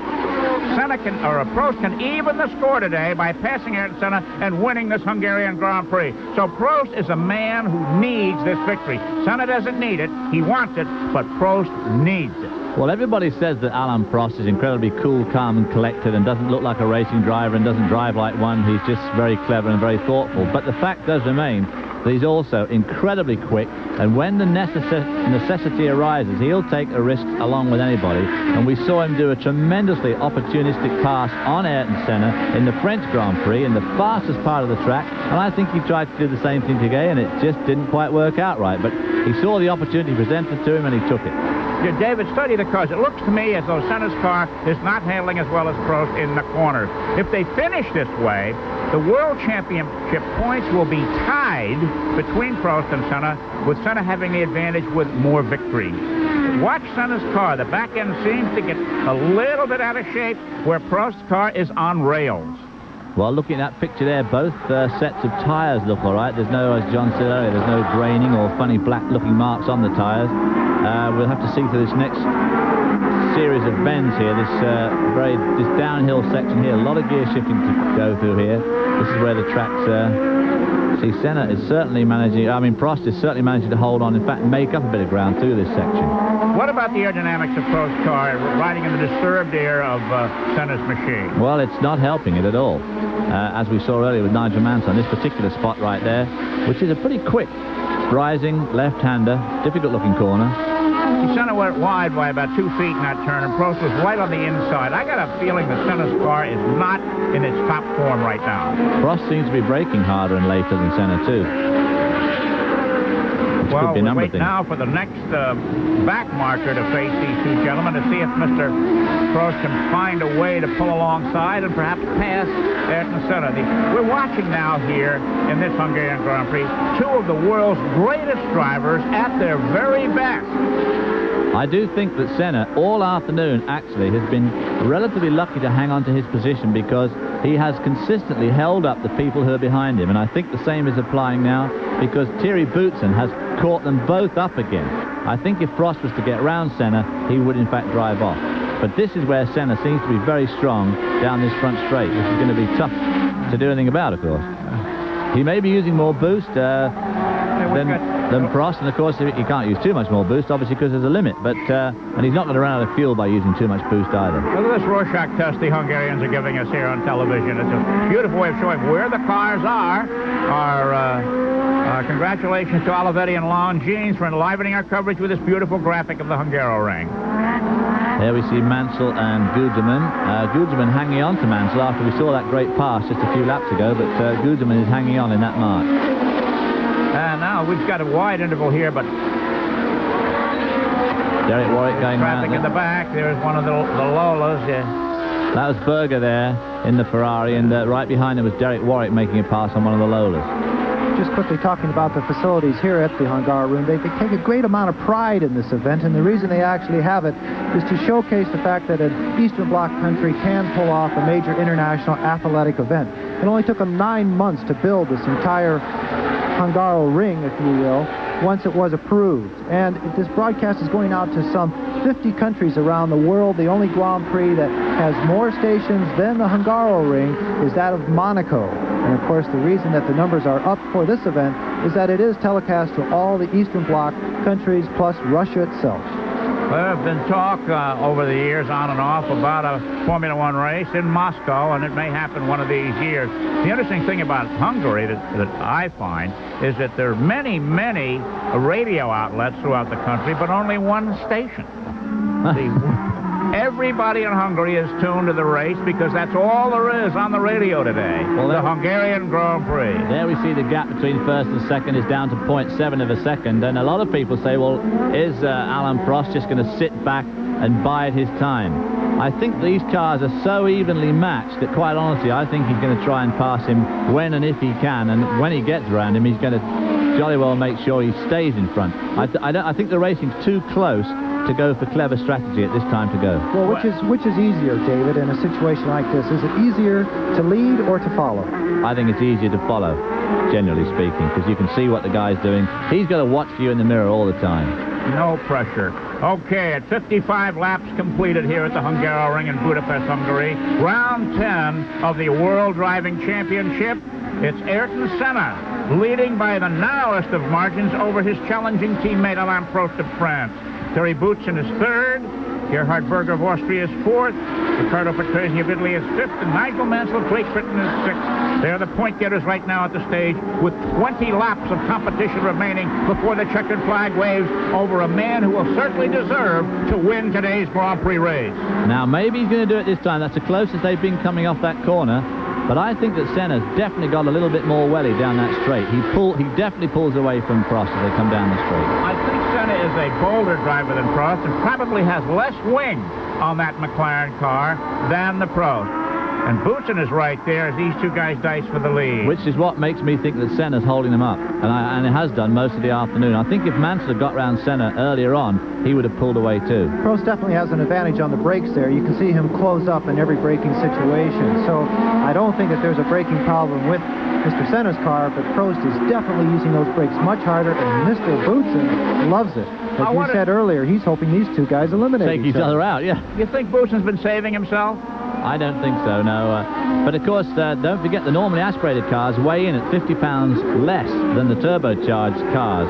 Prost can even the score today by passing Ayrton Senna and winning this Hungarian Grand Prix. So Prost is a man who needs this victory. Senna doesn't need it, he wants it, but Prost needs it. Well, everybody says that Alain Prost is incredibly cool, calm, and collected and doesn't look like a racing driver and doesn't drive like one. He's just very clever and very thoughtful. But the fact does remain, but he's also incredibly quick, and when the necessity arises, he'll take a risk along with anybody. And we saw him do a tremendously opportunistic pass on Ayrton Senna in the French Grand Prix in the fastest part of the track, and I think he tried to do the same thing today, and it just didn't quite work out right. But he saw the opportunity presented to him, and he took it. Yeah, David, study the cars. It looks to me as though Senna's car is not handling as well as Prost in the corners. If they finish this way, the World Championship points will be tied between Prost and Senna, with Senna having the advantage with more victories. Watch Senna's car. The back end seems to get a little bit out of shape, where Prost's car is on rails. Well, looking at that picture there, both sets of tyres look all right. There's no, as John said earlier, there's no graining or funny black-looking marks on the tyres. We'll have to see through this next series of bends here, this downhill section here. A lot of gear shifting to go through here. This is where the track's... see, Senna is certainly managing... I mean, Prost is certainly managing to hold on, in fact, make up a bit of ground through this section. What about the aerodynamics of Prost's car riding in the disturbed air of Senna's machine? Well, it's not helping it at all. As we saw earlier with Nigel Mansell on this particular spot right there, which is a pretty quick rising left-hander, difficult-looking corner. Senna went wide by about 2 feet in that turn, and Prost was right on the inside. I got a feeling that Senna's car is not in its top form right now. Prost seems to be braking harder and later than Senna, too. Well, we'll wait now for the next back marker to face these two gentlemen to see if Mr. Prost can find a way to pull alongside and perhaps pass Ayrton Senna. We're watching now here in this Hungarian Grand Prix two of the world's greatest drivers at their very best. I do think that Senna, all afternoon, actually, has been relatively lucky to hang on to his position, because he has consistently held up the people who are behind him. And I think the same is applying now, because Thierry Boutsen has caught them both up again. I think if Prost was to get round Senna, he would, in fact, drive off. But this is where Senna seems to be very strong down this front straight, which is going to be tough to do anything about, of course. He may be using more boost than Prost, and of course he can't use too much more boost, obviously, because there's a limit, but and he's not going to run out of fuel by using too much boost either. Look at this Rorschach test the Hungarians are giving us here on television. It's a beautiful way of showing where the cars are. Our congratulations to Olivetti and Longines for enlivening our coverage with this beautiful graphic of the Hungaroring. There we see Mansell and Guderman. Guderman hanging on to Mansell after we saw that great pass just a few laps ago, but Guderman is hanging on in that march. And now we've got a wide interval here, but Derek Warwick going traffic in the back. There's one of the Lolas. Yeah. That was Berger there in the Ferrari, and right behind him was Derek Warwick making a pass on one of the Lolas. Just quickly talking about the facilities here at the Hungaroring, they take a great amount of pride in this event, and the reason they actually have it is to showcase the fact that an Eastern Bloc country can pull off a major international athletic event. It only took them 9 months to build this entire Hungaroring, if you will, once it was approved. And this broadcast is going out to some 50 countries around the world. The only Grand Prix that has more stations than the Hungaroring is that of Monaco. And of course, the reason that the numbers are up for this event is that it is telecast to all the Eastern Bloc countries plus Russia itself. There have been talk over the years, on and off, about a Formula One race in Moscow, and it may happen one of these years. The interesting thing about Hungary that I find is that there are many, many radio outlets throughout the country, but only one station. Everybody in Hungary is tuned to the race because that's all there is on the radio today. Well, the Hungarian Grand Prix. There we see the gap between first and second is down to 0.7 of a second, and a lot of people say, well, is Alain Prost just going to sit back and bide his time? I think these cars are so evenly matched that, quite honestly, I think he's going to try and pass him when and if he can, and when he gets around him, he's going to jolly well make sure he stays in front. I think the racing's too close to go for clever strategy at this time to go. Well, which is easier, David, in a situation like this? Is it easier to lead or to follow? I think it's easier to follow, generally speaking, because you can see what the guy's doing. He's got to watch for you in the mirror all the time. No pressure. Okay, at 55 laps completed here at the Hungaroring in Budapest, Hungary, round 10 of the World Driving Championship. It's Ayrton Senna leading by the narrowest of margins over his challenging teammate Alain Prost of France. Thierry Boutsen is third, Gerhard Berger of Austria is fourth. Riccardo Patrese of Italy is fifth. And Nigel Mansell of Great Britain is sixth. They're the point getters right now at the stage with 20 laps of competition remaining before the checkered flag waves over a man who will certainly deserve to win today's Grand Prix race. Now, maybe he's going to do it this time. That's the closest they've been coming off that corner. But I think that Senna's definitely got a little bit more welly down that straight. He definitely pulls away from Prost as they come down the straight. I think Senna is a bolder driver than Prost and probably has less wing on that McLaren car than the Prost. And Boutsen is right there as these two guys dice for the lead. Which is what makes me think that Senna's holding them up. And it has done most of the afternoon. I think if Mansell had got round Senna earlier on, he would have pulled away too. Prost definitely has an advantage on the brakes there. You can see him close up in every braking situation. So I don't think that there's a braking problem with Mr. Senna's car, but Prost is definitely using those brakes much harder, and Mr. Boutsen loves it. As you said earlier, he's hoping these two guys eliminate Take each other out, yeah. You think Boutsen's been saving himself? I don't think so, no. But of course, don't forget the normally aspirated cars weigh in at 50 pounds less than the turbocharged cars.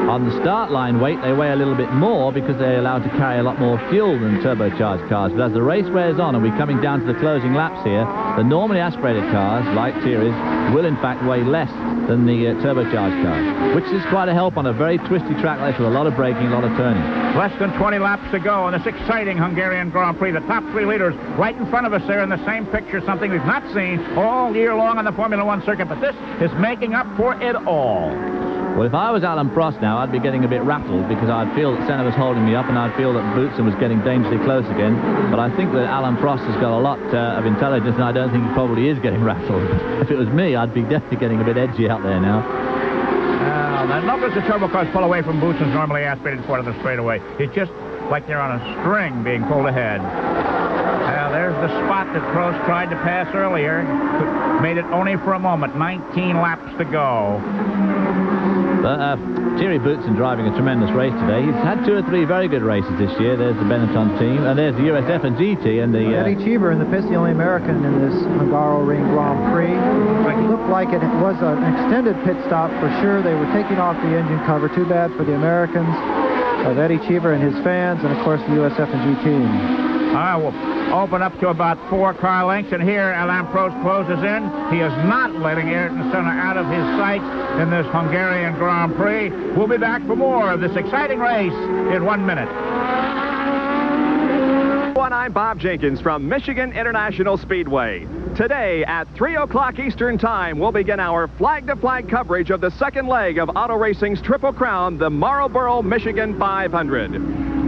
On the start line weight, they weigh a little bit more because they're allowed to carry a lot more fuel than turbocharged cars. But as the race wears on and we're coming down to the closing laps here, the normally aspirated cars, like Thierry's, will in fact weigh less than the turbocharged cars, which is quite a help on a very twisty track like with a lot of braking, a lot of turning. Less than 20 laps to go in this exciting Hungarian Grand Prix. The top three leaders right in front of us there in the same picture, something we've not seen all year long on the Formula One circuit, but this is making up for it all. Well, if I was Alan Prost now, I'd be getting a bit rattled because I'd feel that Senna was holding me up and I'd feel that Boutsen was getting dangerously close again. But I think that Alan Prost has got a lot of intelligence, and I don't think he probably is getting rattled. If it was me, I'd be definitely getting a bit edgy out there now. Now notice the turbo cars pull away from Boutsen's normally aspirated part of the straightaway. It's just like they're on a string being pulled ahead. There's the spot that Prost tried to pass earlier. Made it only for a moment. 19 laps to go. Thierry Boutsen driving a tremendous race today. He's had 2 or 3 very good races this year. There's the Benetton team, and there's the USF and GT, and the... Eddie Cheever in the pits, the only American in this Hungaroring Grand Prix. It looked like it was an extended pit stop for sure. They were taking off the engine cover. Too bad for the Americans of Eddie Cheever and his fans, and of course the USF and G team. All right, we'll open up to about 4 car lengths, and here Alain Prost closes in. He is not letting Ayrton Senna out of his sights in this Hungarian Grand Prix. We'll be back for more of this exciting race in 1 minute. I'm Bob Jenkins from Michigan International Speedway. Today at 3 o'clock Eastern Time, we'll begin our flag-to-flag coverage of the second leg of auto racing's Triple Crown, the Marlboro Michigan 500.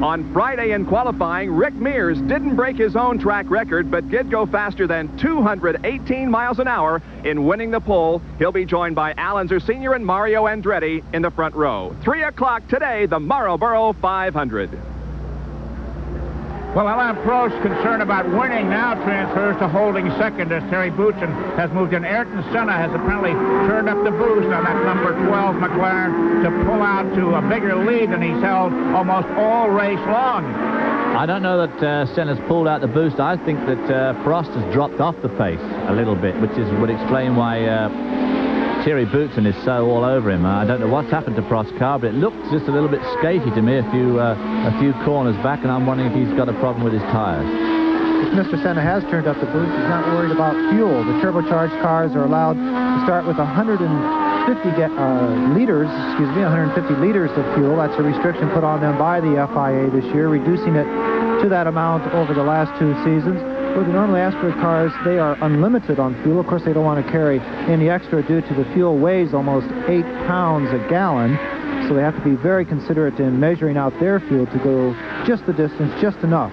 On Friday in qualifying, Rick Mears didn't break his own track record, but did go faster than 218 miles an hour in winning the pole. He'll be joined by Al Unser Sr. and Mario Andretti in the front row. 3 o'clock today, the Marlboro 500. Well, Alain Prost's concern about winning now transfers to holding second as Thierry Boutsen has moved in. Ayrton Senna has apparently turned up the boost on that number 12 McLaren to pull out to a bigger lead than he's held almost all race long. I don't know that Senna's pulled out the boost. I think that Prost has dropped off the pace a little bit, which would explain why Thierry Boutsen is so all over him. I don't know what's happened to Prost's car, but it looks just a little bit skaty to me a few corners back, and I'm wondering if he's got a problem with his tires. If Mr. Senna has turned up the boost, he's not worried about fuel. The turbocharged cars are allowed to start with 150 liters of fuel. That's a restriction put on them by the FIA this year, reducing it to that amount over the last 2 seasons. For the normally aspirated cars, they are unlimited on fuel. Of course, they don't want to carry any extra due to the fuel weighs almost 8 pounds a gallon. So they have to be very considerate in measuring out their fuel to go just the distance, just enough.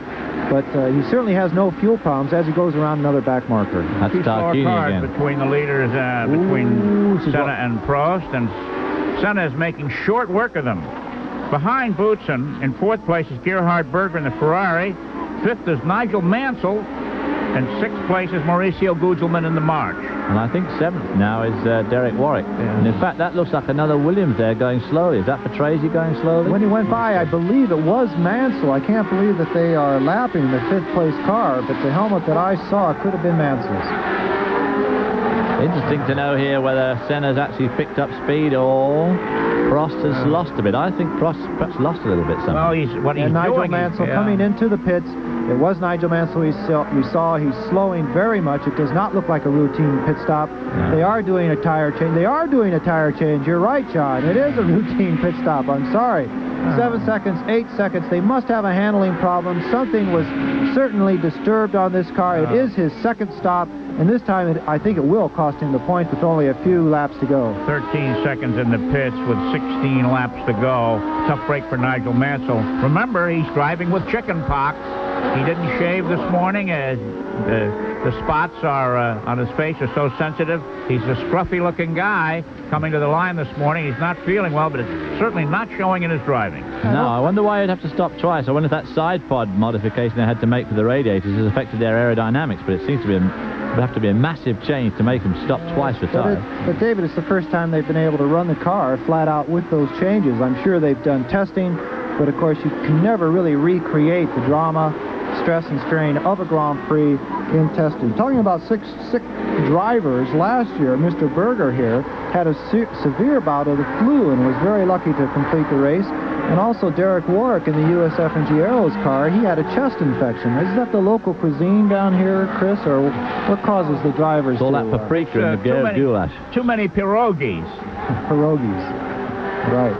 But he certainly has no fuel problems as he goes around another back marker. That's 2 slow cars again. between the leaders, between Senna and Prost, and Senna is making short work of them. Behind Boutsen, in 4th place is Gerhard Berger in the Ferrari. 5th is Nigel Mansell. And 6th place is Mauricio Gugelmin in the March. And I think 7th now is Derek Warwick. Yeah. And in fact, that looks like another Williams there going slowly. Is that Patrese going slowly? When he went by, I believe it was Mansell. I can't believe that they are lapping the 5th place car, but the helmet that I saw could have been Mansell's. Interesting to know here whether Senna's actually picked up speed or Prost has lost a bit. I think Prost perhaps lost a little bit somehow. Well, he's Nigel doing, Mansell coming into the pits. It was Nigel Mansell you saw. He's slowing very much. It does not look like a routine pit stop. No. They are doing a tire change. They are doing a tire change. You're right, John. It is a routine pit stop. I'm sorry. 7 seconds, 8 seconds. They must have a handling problem. Something was certainly disturbed on this car. It is his second stop, and this time I think it will cost him the point with only a few laps to go. 13 seconds in the pits with 16 laps to go. Tough break for Nigel Mansell. Remember, he's driving with chicken pox. He didn't shave this morning. The spots are on his face are so sensitive. He's a scruffy-looking guy coming to the line this morning. He's not feeling well, but it's certainly not showing in his driving. No, I wonder why he'd have to stop twice. I wonder if that side pod modification they had to make for the radiators has affected their aerodynamics, but it seems to be would have to be a massive change to make him stop twice for tires. But David, it's the first time they've been able to run the car flat out with those changes. I'm sure they've done testing, but of course you can never really recreate the drama, stress and strain of a Grand Prix in testing. Talking about sick drivers, last year Mr. Berger here had a severe bout of the flu and was very lucky to complete the race. And also Derek Warwick in the USF&G Aeros car, he had a chest infection. Is that the local cuisine down here, Chris, or what causes the drivers all to... that paprika and the goulash. Too many pierogies. Pierogies. Right.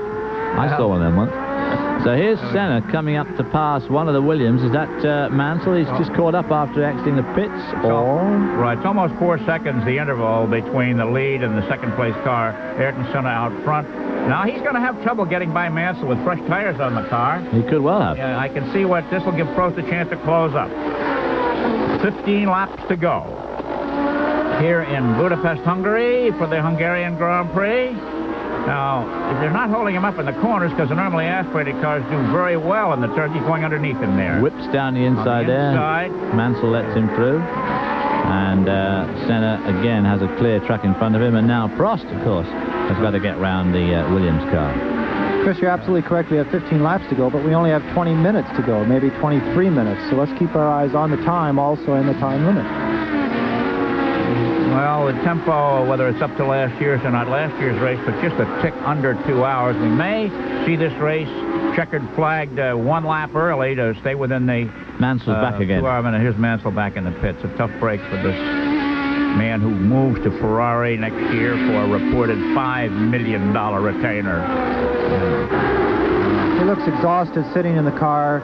I saw one of them once. So here's Senna coming up to pass one of the Williams. Is that Mansell? He's just caught up after exiting the pits, or... Right, it's almost 4 seconds, the interval between the lead and the second-place car. Ayrton Senna out front. Now, he's going to have trouble getting by Mansell with fresh tires on the car. He could well have. Yeah, I can see what this will give Prost a chance to close up. 15 laps to go. Here in Budapest, Hungary, for the Hungarian Grand Prix. Now, they're not holding him up in the corners because the normally aspirated cars do very well in the turn. He's going underneath him there. Whips down the inside there. Mansell lets him through. And Senna, again, has a clear track in front of him. And now Prost, of course, has got to get round the Williams car. Chris, you're absolutely correct. We have 15 laps to go, but we only have 20 minutes to go, maybe 23 minutes. So let's keep our eyes on the time also and the time limit. Well, the tempo, whether it's up to last year's or not last year's race, but just a tick under 2 hours. We may see this race checkered flagged 1 lap early to stay within the... Mansell's back again. 2 hour minute. Here's Mansell back in the pits. A tough break for this man who moves to Ferrari next year for a reported $5 million retainer. He looks exhausted sitting in the car.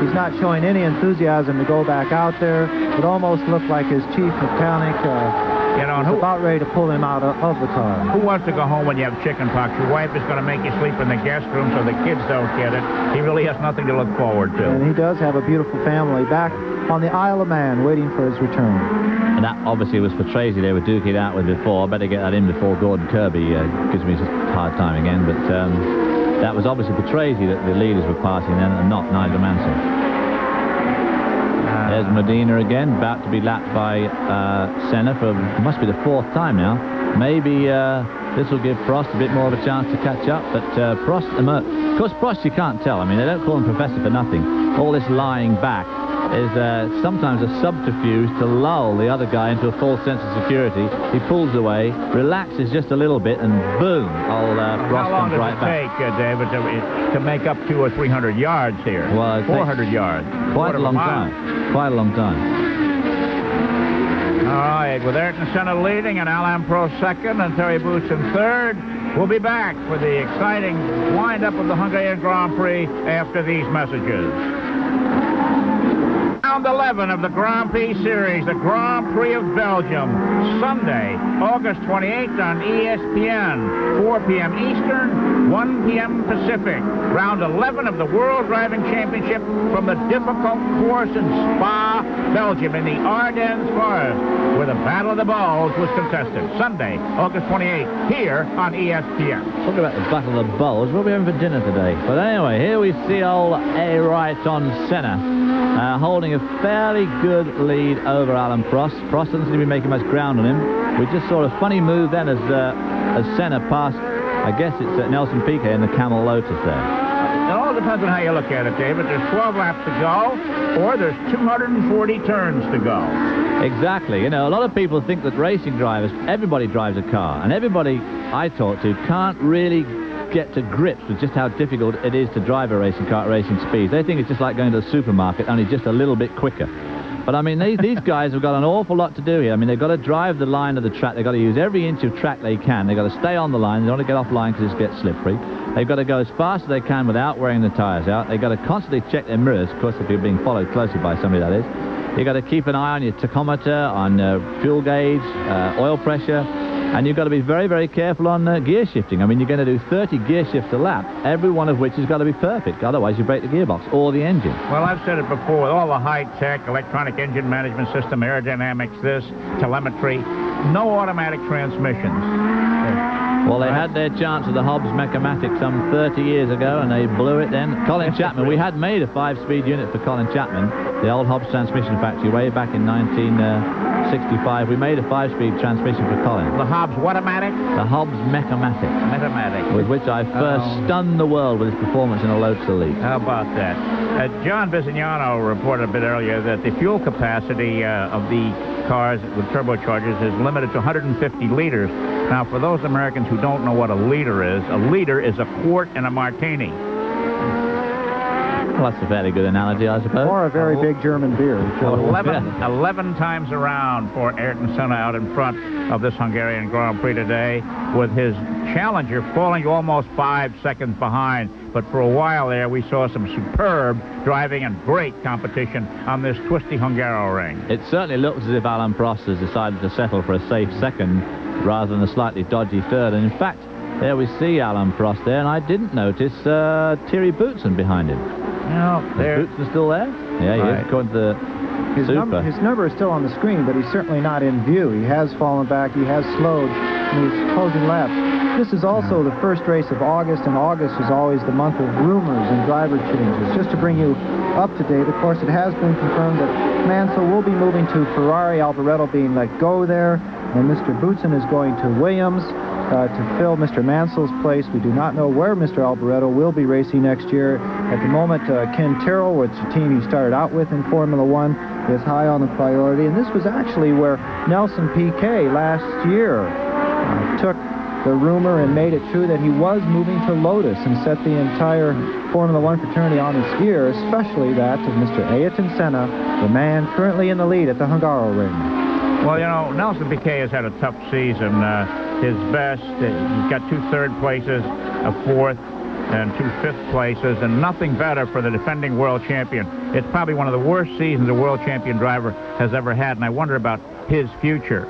He's not showing any enthusiasm to go back out there. It almost looked like his chief mechanic was about ready to pull him out of the car. Who wants to go home when you have chicken pox? Your wife is going to make you sleep in the guest room so the kids don't get it. He really has nothing to look forward to. And he does have a beautiful family back on the Isle of Man waiting for his return. And that obviously was for Tracy they were duking it out with before. Better get that in before Gordon Kirby gives me a hard time again. But that was obviously for Tracy that the leaders were passing then and not Nigel Mansell. There's Medina again, about to be lapped by Senna for, must be the 4th time now. Maybe this will give Prost a bit more of a chance to catch up, but Prost, of course Prost you can't tell. I mean, they don't call him Professor for nothing. All this lying back is sometimes a subterfuge to lull the other guy into a false sense of security. He pulls away, relaxes just a little bit, and boom, Prost comes right back. How long does it take, David, to make up 200 or 300 yards here? Well, 400 yards. Quite a long time. Quite a long time. All right, with Ayrton Senna leading and Alain Prost second and Terry Boots in third, we'll be back for the exciting wind-up of the Hungarian Grand Prix after these messages. Round 11 of the Grand Prix Series, the Grand Prix of Belgium, Sunday, August 28th on ESPN, 4 p.m. Eastern, 1 p.m. Pacific. Round 11 of the World Driving Championship from the difficult course in Spa, Belgium, in the Ardennes Forest, where the Battle of the Bulls was contested. Sunday, August 28th, here on ESPN. Talking about the Battle of the Bulls, what are we having for dinner today? But anyway, here we see old Ayrton Senna. Holding a fairly good lead over Alain Prost. Prost doesn't seem to be making much ground on him. We just saw a funny move then as Senna passed, I guess it's Nelson Piquet in the Camel Lotus there. It Well, it depends on how you look at it, David. There's 12 laps to go, or there's 240 turns to go. Exactly. You know, a lot of people think that racing drivers, everybody drives a car, and everybody I talk to can't really get to grips with just how difficult it is to drive a racing car at racing speeds. They think it's just like going to the supermarket, only just a little bit quicker. But, I mean, these guys have got an awful lot to do here. I mean, they've got to drive the line of the track. They've got to use every inch of track they can. They've got to stay on the line. They don't want to get off line because it gets slippery. They've got to go as fast as they can without wearing the tyres out. They've got to constantly check their mirrors, of course, if you're being followed closely by somebody, that is. You've got to keep an eye on your tachometer, on fuel gauge, oil pressure. And you've got to be very, very careful on gear shifting. I mean, you're going to do 30 gear shifts a lap, every one of which has got to be perfect. Otherwise, you break the gearbox or the engine. Well, I've said it before. All the high-tech electronic engine management system, aerodynamics, this, telemetry, no automatic transmissions. Well, they had their chance with the Hobbs Mechamatic some 30 years ago, and they blew it then. Colin Chapman, we had made a 5-speed unit for Colin Chapman, the old Hobbs transmission factory, way back in 1965. We made a 5-speed transmission for Colin. The Hobbs what-o-matic? The Hobbs Mechamatic. Mechamatic. With which I first stunned the world with his performance in a Lotus Elite. How about that? John Visignano reported a bit earlier that the fuel capacity of the cars with turbochargers is limited to 150 liters. Now, for those Americans who don't know what a liter is a quart in a martini. Well, that's a fairly good analogy, I suppose. Or a very big German beer. 11 times around for Ayrton Senna out in front of this Hungarian Grand Prix today, with his challenger falling almost 5 seconds behind. But for a while there, we saw some superb driving and great competition on this twisty Hungaroring. It certainly looks as if Alan Prost has decided to settle for a safe second rather than a slightly dodgy third. And in fact, there we see Alan Prost there, and I didn't notice Thierry Boutsen behind him. No, Is Boutsen still there? Yeah, he is, according to the Super. His number is still on the screen, but he's certainly not in view. He has fallen back, he has slowed, and he's closing laps. This is also the first race of August, and August is always the month of rumors and driver changes. Just to bring you up to date, of course, it has been confirmed that Mansell will be moving to Ferrari, Alboreto being let go there, and Mr. Boutsen is going to Williams to fill Mr. Mansell's place. We do not know where Mr. Alboreto will be racing next year. At the moment, Ken Tyrrell, which the team he started out with in Formula One, is high on the priority, and this was actually where Nelson Piquet last year took the rumor and made it true that he was moving to Lotus and set the entire Formula One fraternity on its ear, especially that of Mr. Ayrton Senna, the man currently in the lead at the Hungaroring. Well, you know, Nelson Piquet has had a tough season. His best, he's got 2 third places, a 4th, and 2 fifth places, and nothing better for the defending world champion. It's probably one of the worst seasons a world champion driver has ever had, and I wonder about his future.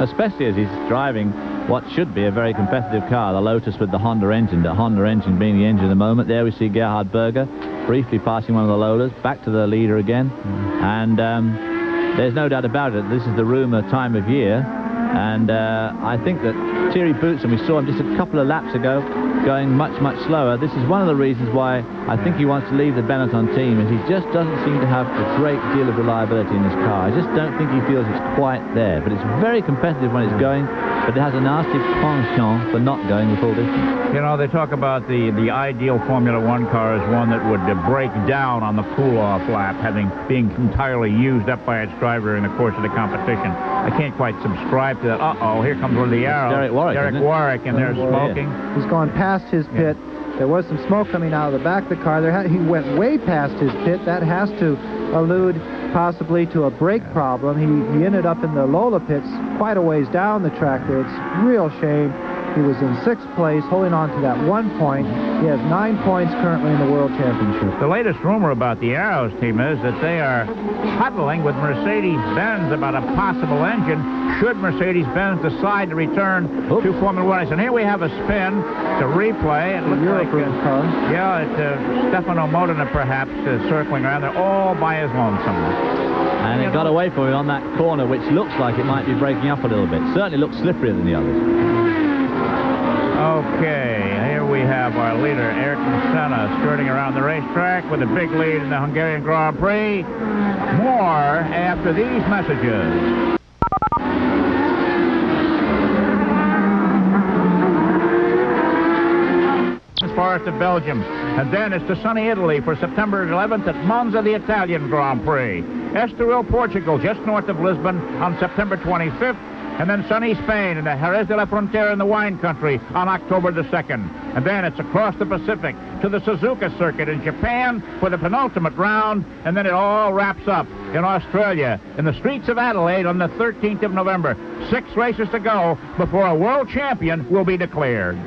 Especially as he's driving what should be a very competitive car, the Lotus with the Honda engine, the Honda engine being the engine at the moment. There we see Gerhard Berger briefly passing one of the Lolas, back to the leader again. And there's no doubt about it, this is the rumour time of year. And I think that Thierry Boutsen, we saw him just a couple of laps ago, going much, much slower. This is one of the reasons why I think he wants to leave the Benetton team, and he just doesn't seem to have a great deal of reliability in this car. I just don't think he feels it's quite there. But it's very competitive when it's going, but it has a nasty penchant for not going the full distance. You know, they talk about the ideal Formula One car as one that would break down on the cool-off lap, being entirely used up by its driver during the course of the competition. I can't quite subscribe to that. Uh-oh, here comes one of the arrows. Derek Warwick, and they're smoking. Yeah. He's gone past his pit. Yeah. There was some smoke coming out of the back of the car. He went way past his pit. That has to allude possibly to a brake problem. He ended up in the Lola pits quite a ways down the track there. It's a real shame. He was in 6th place, holding on to that 1 point. He has 9 points currently in the World Championship. The latest rumor about the Arrows team is that they are huddling with Mercedes-Benz about a possible engine should Mercedes-Benz decide to return to Formula One. And here we have a spin. It's a replay. It looks like it's Stefano Modena perhaps circling around there all by his lonesome. And it got away from him on that corner, which looks like it might be breaking up a little bit. Certainly looks slipperier than the others. Okay, here we have our leader, Ayrton Senna, skirting around the racetrack with a big lead in the Hungarian Grand Prix. More after these messages. As far Forest of Belgium. And then it's to sunny Italy for September 11th at Monza, the Italian Grand Prix. Estoril, Portugal, just north of Lisbon on September 25th. And then sunny Spain in the Jerez de la Frontera in the wine country on October the 2nd. And then it's across the Pacific to the Suzuka Circuit in Japan for the penultimate round. And then it all wraps up in Australia in the streets of Adelaide on the 13th of November. 6 races to go before a world champion will be declared.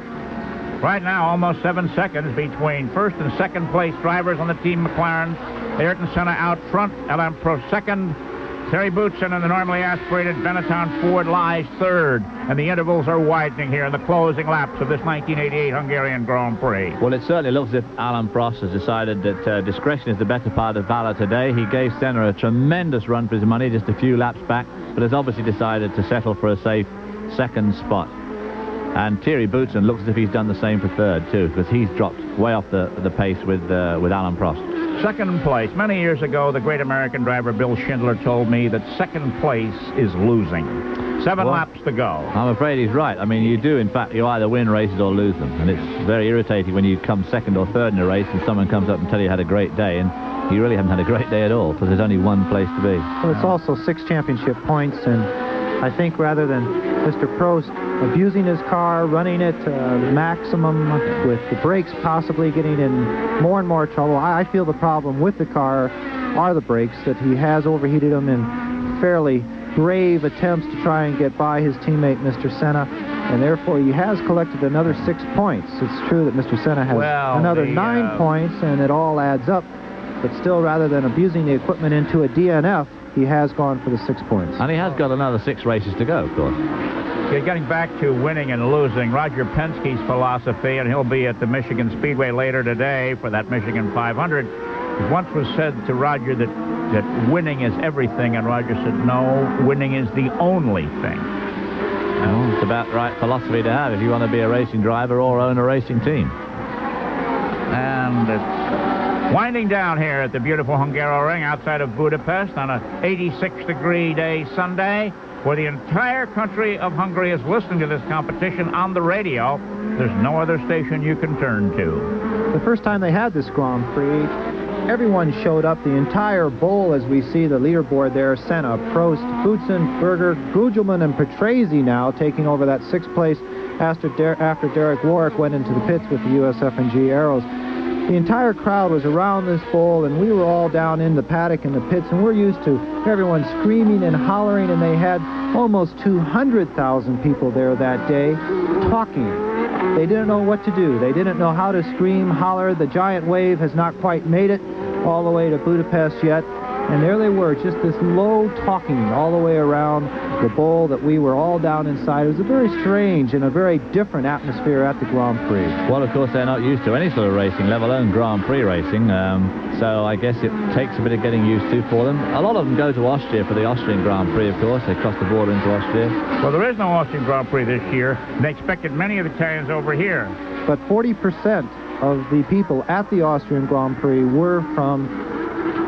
Right now, almost 7 seconds between first and second place drivers on the Team McLaren. Ayrton Senna out front, Alain Prost second. Terry Boutsen and the normally aspirated Benetton Ford lies third, and the intervals are widening here in the closing laps of this 1988 Hungarian Grand Prix. Well, it certainly looks as if Alain Prost has decided that discretion is the better part of valor today. He gave Senna a tremendous run for his money just a few laps back, but has obviously decided to settle for a safe second spot. And Thierry Boutsen looks as if he's done the same for third, too, because he's dropped way off the pace with Alain Prost. Second place. Many years ago, the great American driver Bill Schindler told me that second place is losing. 7 laps to go. I'm afraid he's right. I mean, you do, in fact, you either win races or lose them. And it's very irritating when you come second or third in a race and someone comes up and tells you had a great day, and you really haven't had a great day at all, because there's only one place to be. Well, it's also 6 championship points, and I think rather than Mr. Prost abusing his car, running it maximum with the brakes possibly getting in more and more trouble, I feel the problem with the car are the brakes, that he has overheated them in fairly brave attempts to try and get by his teammate Mr. Senna, and therefore he has collected another 6 points. It's true that Mr. Senna has another 9 points, and it all adds up, but still, rather than abusing the equipment into a DNF, he has gone for the 6 points. And he has got another 6 races to go, of course. Getting back to winning and losing, Roger Penske's philosophy, and he'll be at the Michigan Speedway later today for that Michigan 500. It once was said to Roger that winning is everything, and Roger said, no, winning is the only thing. Well, it's about the right philosophy to have if you want to be a racing driver or own a racing team. And it's winding down here at the beautiful Hungaroring outside of Budapest on a 86-degree day Sunday, where the entire country of Hungary is listening to this competition on the radio. There's no other station you can turn to. The first time they had this Grand Prix, everyone showed up, the entire bowl, as we see the leaderboard there. Senna, Prost, Boutsen, Berger, Gugelmin, and Patrese now taking over that 6th place after Derek Warwick went into the pits with the USF&G Arrows. The entire crowd was around this bowl, and we were all down in the paddock in the pits, and we're used to everyone screaming and hollering, and they had almost 200,000 people there that day talking. They didn't know what to do. They didn't know how to scream, holler. The giant wave has not quite made it all the way to Budapest yet. And there they were, just this low talking all the way around the bowl that we were all down inside. It was a very strange and a very different atmosphere at the Grand Prix. Well, of course, they're not used to any sort of racing, let alone Grand Prix racing. So I guess it takes a bit of getting used to for them. A lot of them go to Austria for the Austrian Grand Prix, of course. They cross the border into Austria. Well, there is no Austrian Grand Prix this year. They expected many of the Italians over here. But 40% of the people at the Austrian Grand Prix were from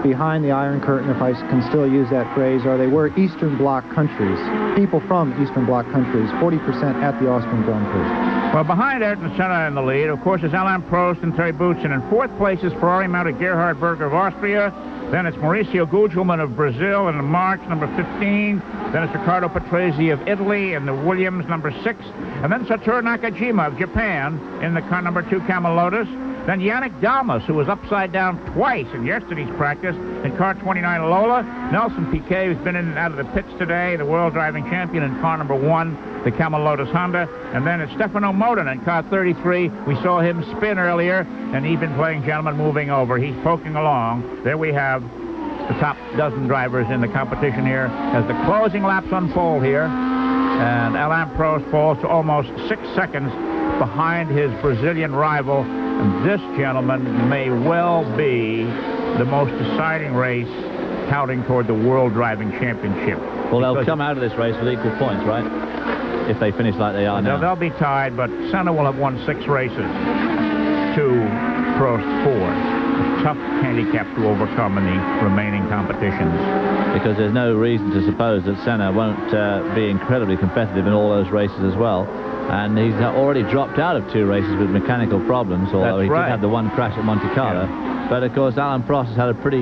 behind the Iron Curtain, if I can still use that phrase, or they were Eastern Bloc countries. People from Eastern Bloc countries, 40% at the Austrian Grand Prix. Well, behind Ayrton Senna in the lead, of course, is Alain Prost and Terry Boutsen. In 4th place is Ferrari-mounted Gerhard Berger of Austria. Then it's Mauricio Gugelmin of Brazil in the March, number 15. Then it's Riccardo Patrese of Italy in the Williams, number 6. And then Satoru Nakajima of Japan in the car number 2 Camel Lotus. Then Yannick Dalmas, who was upside down twice in yesterday's practice in car 29 Lola. Nelson Piquet, who's been in and out of the pits today, the world driving champion in car number 1, the Camel Lotus Honda. And then it's Stefano Modena in car 33. We saw him spin earlier, and he's been playing gentleman moving over. He's poking along. There we have the top dozen drivers in the competition here as the closing laps unfold here. And Alain Prost falls to almost 6 seconds behind his Brazilian rival. And this, gentleman, may well be the most deciding race counting toward the World Driving Championship. Well, they'll come out of this race with equal points, right? If they finish like they are now. They'll be tied, but Senna will have won 6 races to Prost 4. A tough handicap to overcome in the remaining competitions. Because there's no reason to suppose that Senna won't be incredibly competitive in all those races as well. And he's already dropped out of 2 races with mechanical problems, although he did have the one crash at Monte Carlo. Yeah. But, of course, Alan Prost has had a pretty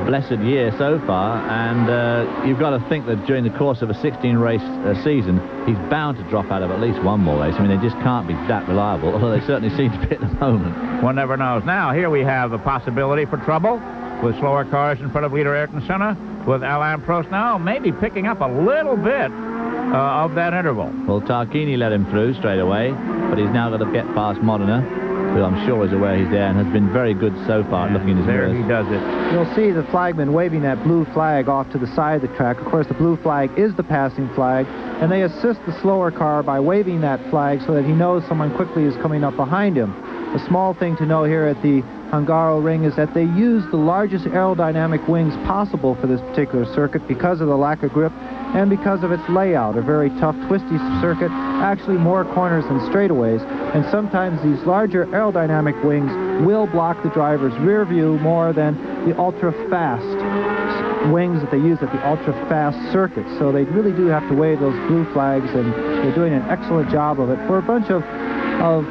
blessed year so far, and you've got to think that during the course of a 16-race season, he's bound to drop out of at least one more race. I mean, they just can't be that reliable, although they certainly seem to be at the moment. One never knows. Now, here we have a possibility for trouble with slower cars in front of leader Ayrton Senna, with Alain Prost now maybe picking up a little bit of that interval. Well, Tarquini let him through straight away, but he's now got to get past Modena, who I'm sure is aware he's there and has been very good so far at looking in his there mirrors. He does it. You'll see the flagman waving that blue flag off to the side of the track. Of course, the blue flag is the passing flag, and they assist the slower car by waving that flag so that he knows someone quickly is coming up behind him. A small thing to know here at the Hungaroring is that they use the largest aerodynamic wings possible for this particular circuit because of the lack of grip and because of its layout, a very tough, twisty circuit, actually more corners than straightaways, and sometimes these larger aerodynamic wings will block the driver's rear view more than the ultra-fast wings that they use at the ultra-fast circuit. So they really do have to wave those blue flags, and they're doing an excellent job of it. For a bunch of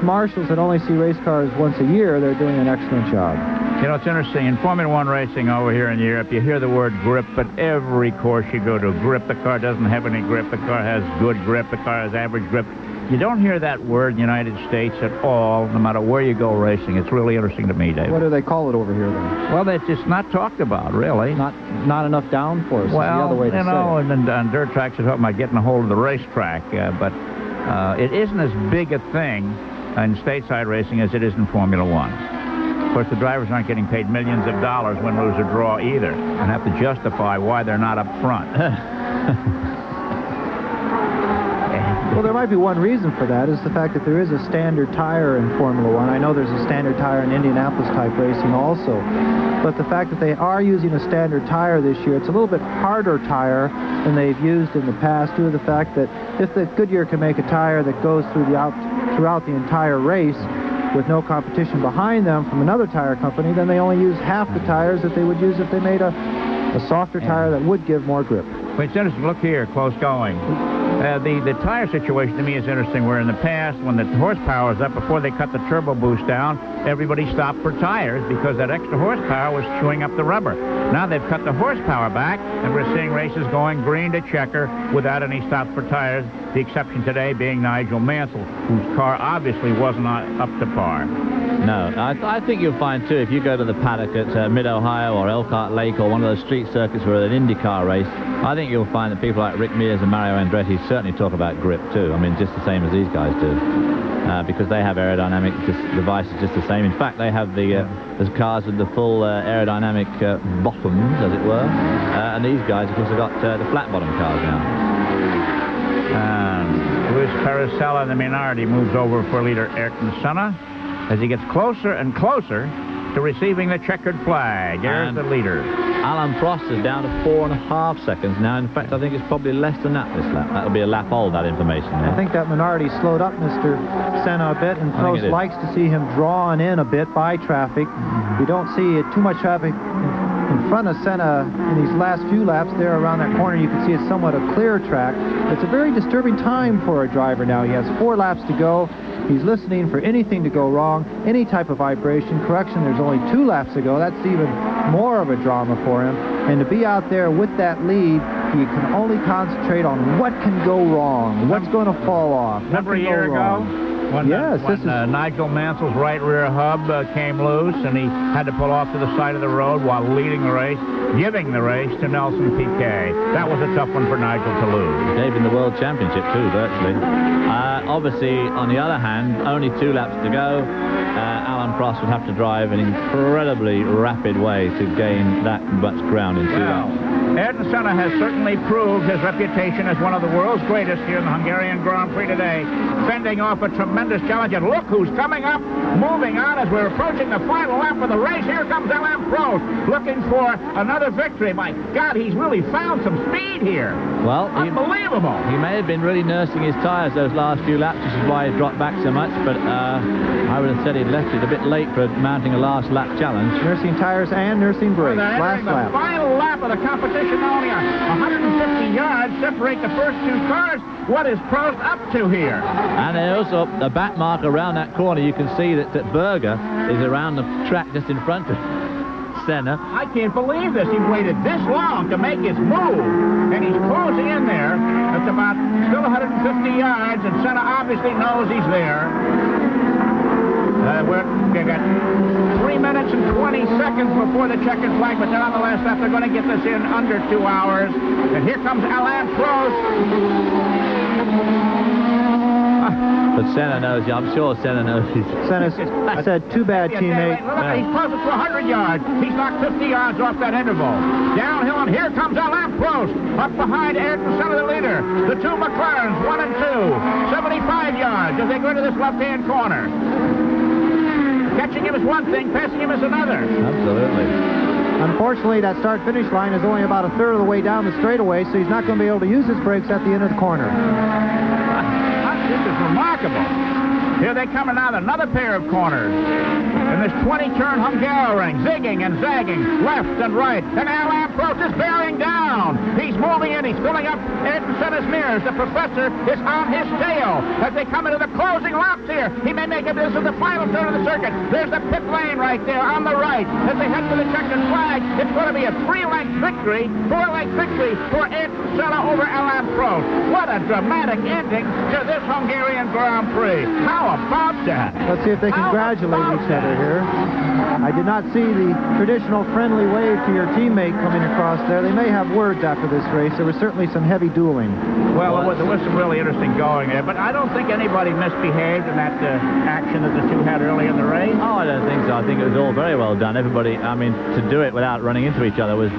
marshals that only see race cars once a year, they're doing an excellent job. You know, it's interesting. In Formula One racing over here in Europe, you hear the word grip, but every course you go to, grip. The car doesn't have any grip. The car has good grip. The car has average grip. You don't hear that word in the United States at all, no matter where you go racing. It's really interesting to me, David. What do they call it over here, then? Well, it's just not talked about, really. Not enough downforce is the other way to say it. Well, you know, and on dirt tracks, you're talking about getting a hold of the racetrack, but it isn't as big a thing in stateside racing as it is in Formula One. Of course, the drivers aren't getting paid millions of dollars win, lose, or draw either, and have to justify why they're not up front. Well, there might be one reason for that, is the fact that there is a standard tire in Formula One. I know there's a standard tire in Indianapolis-type racing also. But the fact that they are using a standard tire this year, it's a little bit harder tire than they've used in the past, due to the fact that if the Goodyear can make a tire that goes throughout the entire race with no competition behind them from another tire company, then they only use half the tires that they would use if they made a softer tire that would give more grip. Well, it's interesting. Look here, close going. The tire situation to me is interesting, where in the past, when the horsepower was up, before they cut the turbo boost down, everybody stopped for tires because that extra horsepower was chewing up the rubber. Now they've cut the horsepower back, and we're seeing races going green to checker without any stops for tires, the exception today being Nigel Mansell, whose car obviously wasn't up to par. No, I think you'll find, too, if you go to the paddock at Mid-Ohio or Elkhart Lake or one of those street circuits where an IndyCar race, I think you'll find that people like Rick Mears and Mario Andretti certainly talk about grip, too. I mean, just the same as these guys do. Because they have aerodynamic devices just the same. In fact, they have the cars with the full aerodynamic bottoms, as it were. And these guys, of course, have got the flat-bottom cars now. And Luis Carosella in the minority moves over for leader Ayrton Senna as he gets closer and closer to receiving the checkered flag. Here's the leader. Alain Prost is down to 4.5 seconds now. In fact, I think it's probably less than that this lap. That'll be a lap old, that information. There. I think that minority slowed up Mr. Senna a bit, and Prost likes to see him drawn in a bit by traffic. You don't see too much traffic in front of Senna in these last few laps there around that corner. You can see it's somewhat a clear track. It's a very disturbing time for a driver now. He has 4 laps to go. He's listening for anything to go wrong, any type of vibration. Correction, there's only 2 laps to go. That's even more of a drama for him. And to be out there with that lead, he can only concentrate on what can go wrong, what's going to fall off. Remember a year ago? When Nigel Mansell's right rear hub came loose, and he had to pull off to the side of the road while leading the race, giving the race to Nelson Piquet. That was a tough one for Nigel to lose. Gave him the World Championship, too, virtually. Obviously, on the other hand, only 2 laps to go. Alain Prost would have to drive an incredibly rapid way to gain that much ground in 2 laps. Ayrton Senna has certainly proved his reputation as one of the world's greatest here in the Hungarian Grand Prix today, fending off a tremendous challenge. And look who's coming up, moving on as we're approaching the final lap of the race. Here comes Alain Prost, looking for another victory. My God, he's really found some speed here. Well, unbelievable. He may have been really nursing his tires those last few laps, which is why he dropped back so much, but I would have said he'd left it a bit late for mounting a last lap challenge. Nursing tires and nursing brakes. Last lap. The final lap of the competition, only 150 yards. separate the first two cars. What is Prost up to here? And there's also a back mark around that corner. You can see that Berger is around the track just in front of Senna. I can't believe this. He waited this long to make his move, and he's closing in there. It's about still 150 yards, and Senna obviously knows he's there. We've got 3 minutes and 20 seconds before the checkered flag, but they're on the last lap. They're going to get this in under 2 hours. And here comes Alain Prost. But Senna knows, I'm sure Senna knows. Senna said, too bad, teammate. He's closer to 100 yards. He's knocked 50 yards off that interval. Downhill, and here comes Alain Prost. Up behind Ayrton Senna, the leader. The two McLarens, 1 and 2. 75 yards as they go into this left-hand corner. Catching him is one thing, passing him is another. Absolutely. Unfortunately, that start-finish line is only about a third of the way down the straightaway, so he's not going to be able to use his brakes at the end of the corner. This is remarkable. Here they come now, another pair of corners. In this 20-turn Hungaroring, zigging and zagging, left and right. And Alain Prost is bearing down. He's moving in. He's filling up Ayrton Senna's mirrors. The professor is on his tail as they come into the closing laps here. He may make it. This is the final turn of the circuit. There's the pit lane right there on the right. As they head for the checkered flag, it's going to be a 3-length victory, 4-length victory for Ayrton Senna over Alain Prost. What a dramatic ending to this Hungarian Grand Prix. How about that? Let's see if they congratulate each other here. I did not see the traditional friendly wave to your teammate coming across there. They may have words after this race. There was certainly some heavy dueling. Well, there was some really interesting going there, but I don't think anybody misbehaved in that action that the two had early in the race. Oh, I don't think so. I think it was all very well done. Everybody, I mean, to do it without running into each other was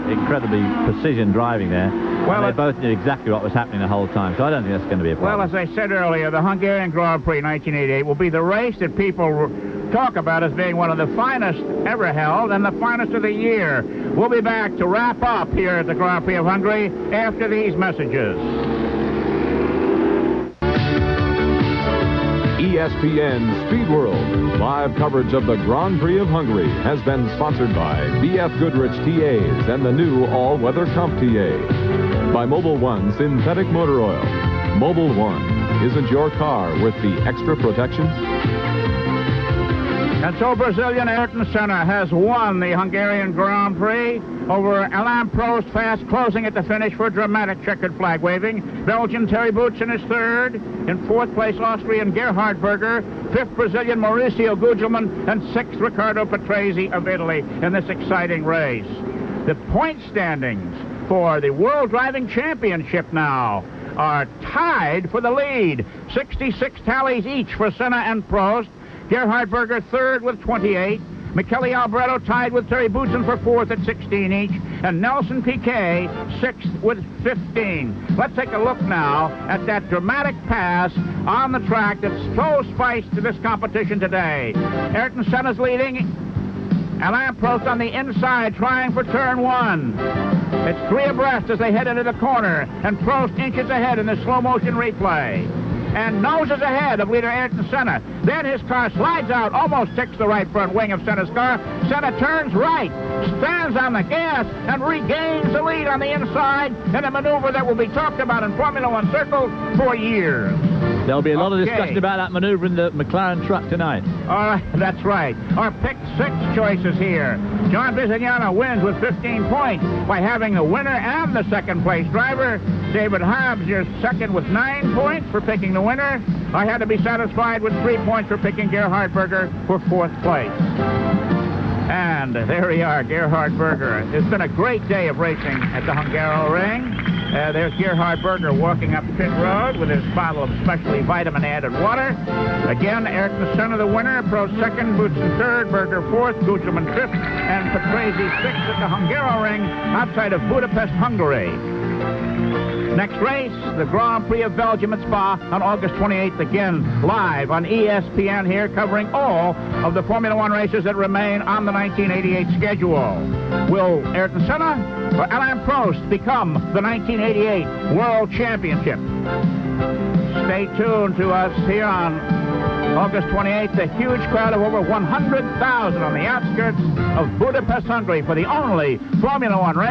incredibly precision driving there. Well, they both knew exactly what was happening the whole time, so I don't think that's going to be a problem. Well, as I said earlier, the Hungarian Grand Prix 1988 will be the race that people talk about as being one of the finest ever held and the finest of the year. We'll be back to wrap up here at the Grand Prix of Hungary after these messages. ESPN Speed World. Live coverage of the Grand Prix of Hungary has been sponsored by BF Goodrich TAs and the new all-weather Comp TA. By Mobil 1 Synthetic Motor Oil. Mobil 1. Isn't your car worth the extra protection? And so Brazilian Ayrton Senna has won the Hungarian Grand Prix over Alain Prost, fast closing at the finish for dramatic checkered flag waving. Belgian Terry Boutsen is third. In fourth place, Austrian Gerhard Berger. Fifth, Brazilian Mauricio Gugelmin. And sixth, Riccardo Patrese of Italy in this exciting race. The point standings for the World Driving Championship now are tied for the lead. 66 tallies each for Senna and Prost. Gerhard Berger third with 28. Michele Alboreto tied with Terry Boutsen for fourth at 16 each. And Nelson Piquet sixth with 15. Let's take a look now at that dramatic pass on the track that's so spiced to this competition today. Ayrton Senna's leading. Alain Prost on the inside trying for turn one. It's three abreast as they head into the corner. And Prost inches ahead in the slow motion replay. And noses ahead of leader Ayrton Senna. Then his car slides out, almost ticks the right front wing of Senna's car. Senna turns right, stands on the gas, and regains the lead on the inside in a maneuver that will be talked about in Formula One circles for years. There'll be a lot of discussion about that maneuver in the McLaren truck tonight. All right, that's right. Our pick six choices here. John Bizignano wins with 15 points by having the winner and the second place driver. David Hobbs, your second with 9 points for picking the winner. I had to be satisfied with 3 points for picking Gerhard Berger for fourth place. And there we are, Gerhard Berger. It's been a great day of racing at the Hungaroring. There's Gerhard Berger walking up pit road with his bottle of specially vitamin-added water. Again, Ayrton Senna the winner, Prost second, Boutsen third, Berger fourth, Gugelmin fifth, and Patrese sixth at the Hungaroring outside of Budapest, Hungary. Next race, the Grand Prix of Belgium at Spa on August 28th, again live on ESPN here, covering all of the Formula One races that remain on the 1988 schedule. Will Ayrton Senna or Alain Prost become the 1988 World Championship? Stay tuned to us here on August 28th, a huge crowd of over 100,000 on the outskirts of Budapest, Hungary for the only Formula One race.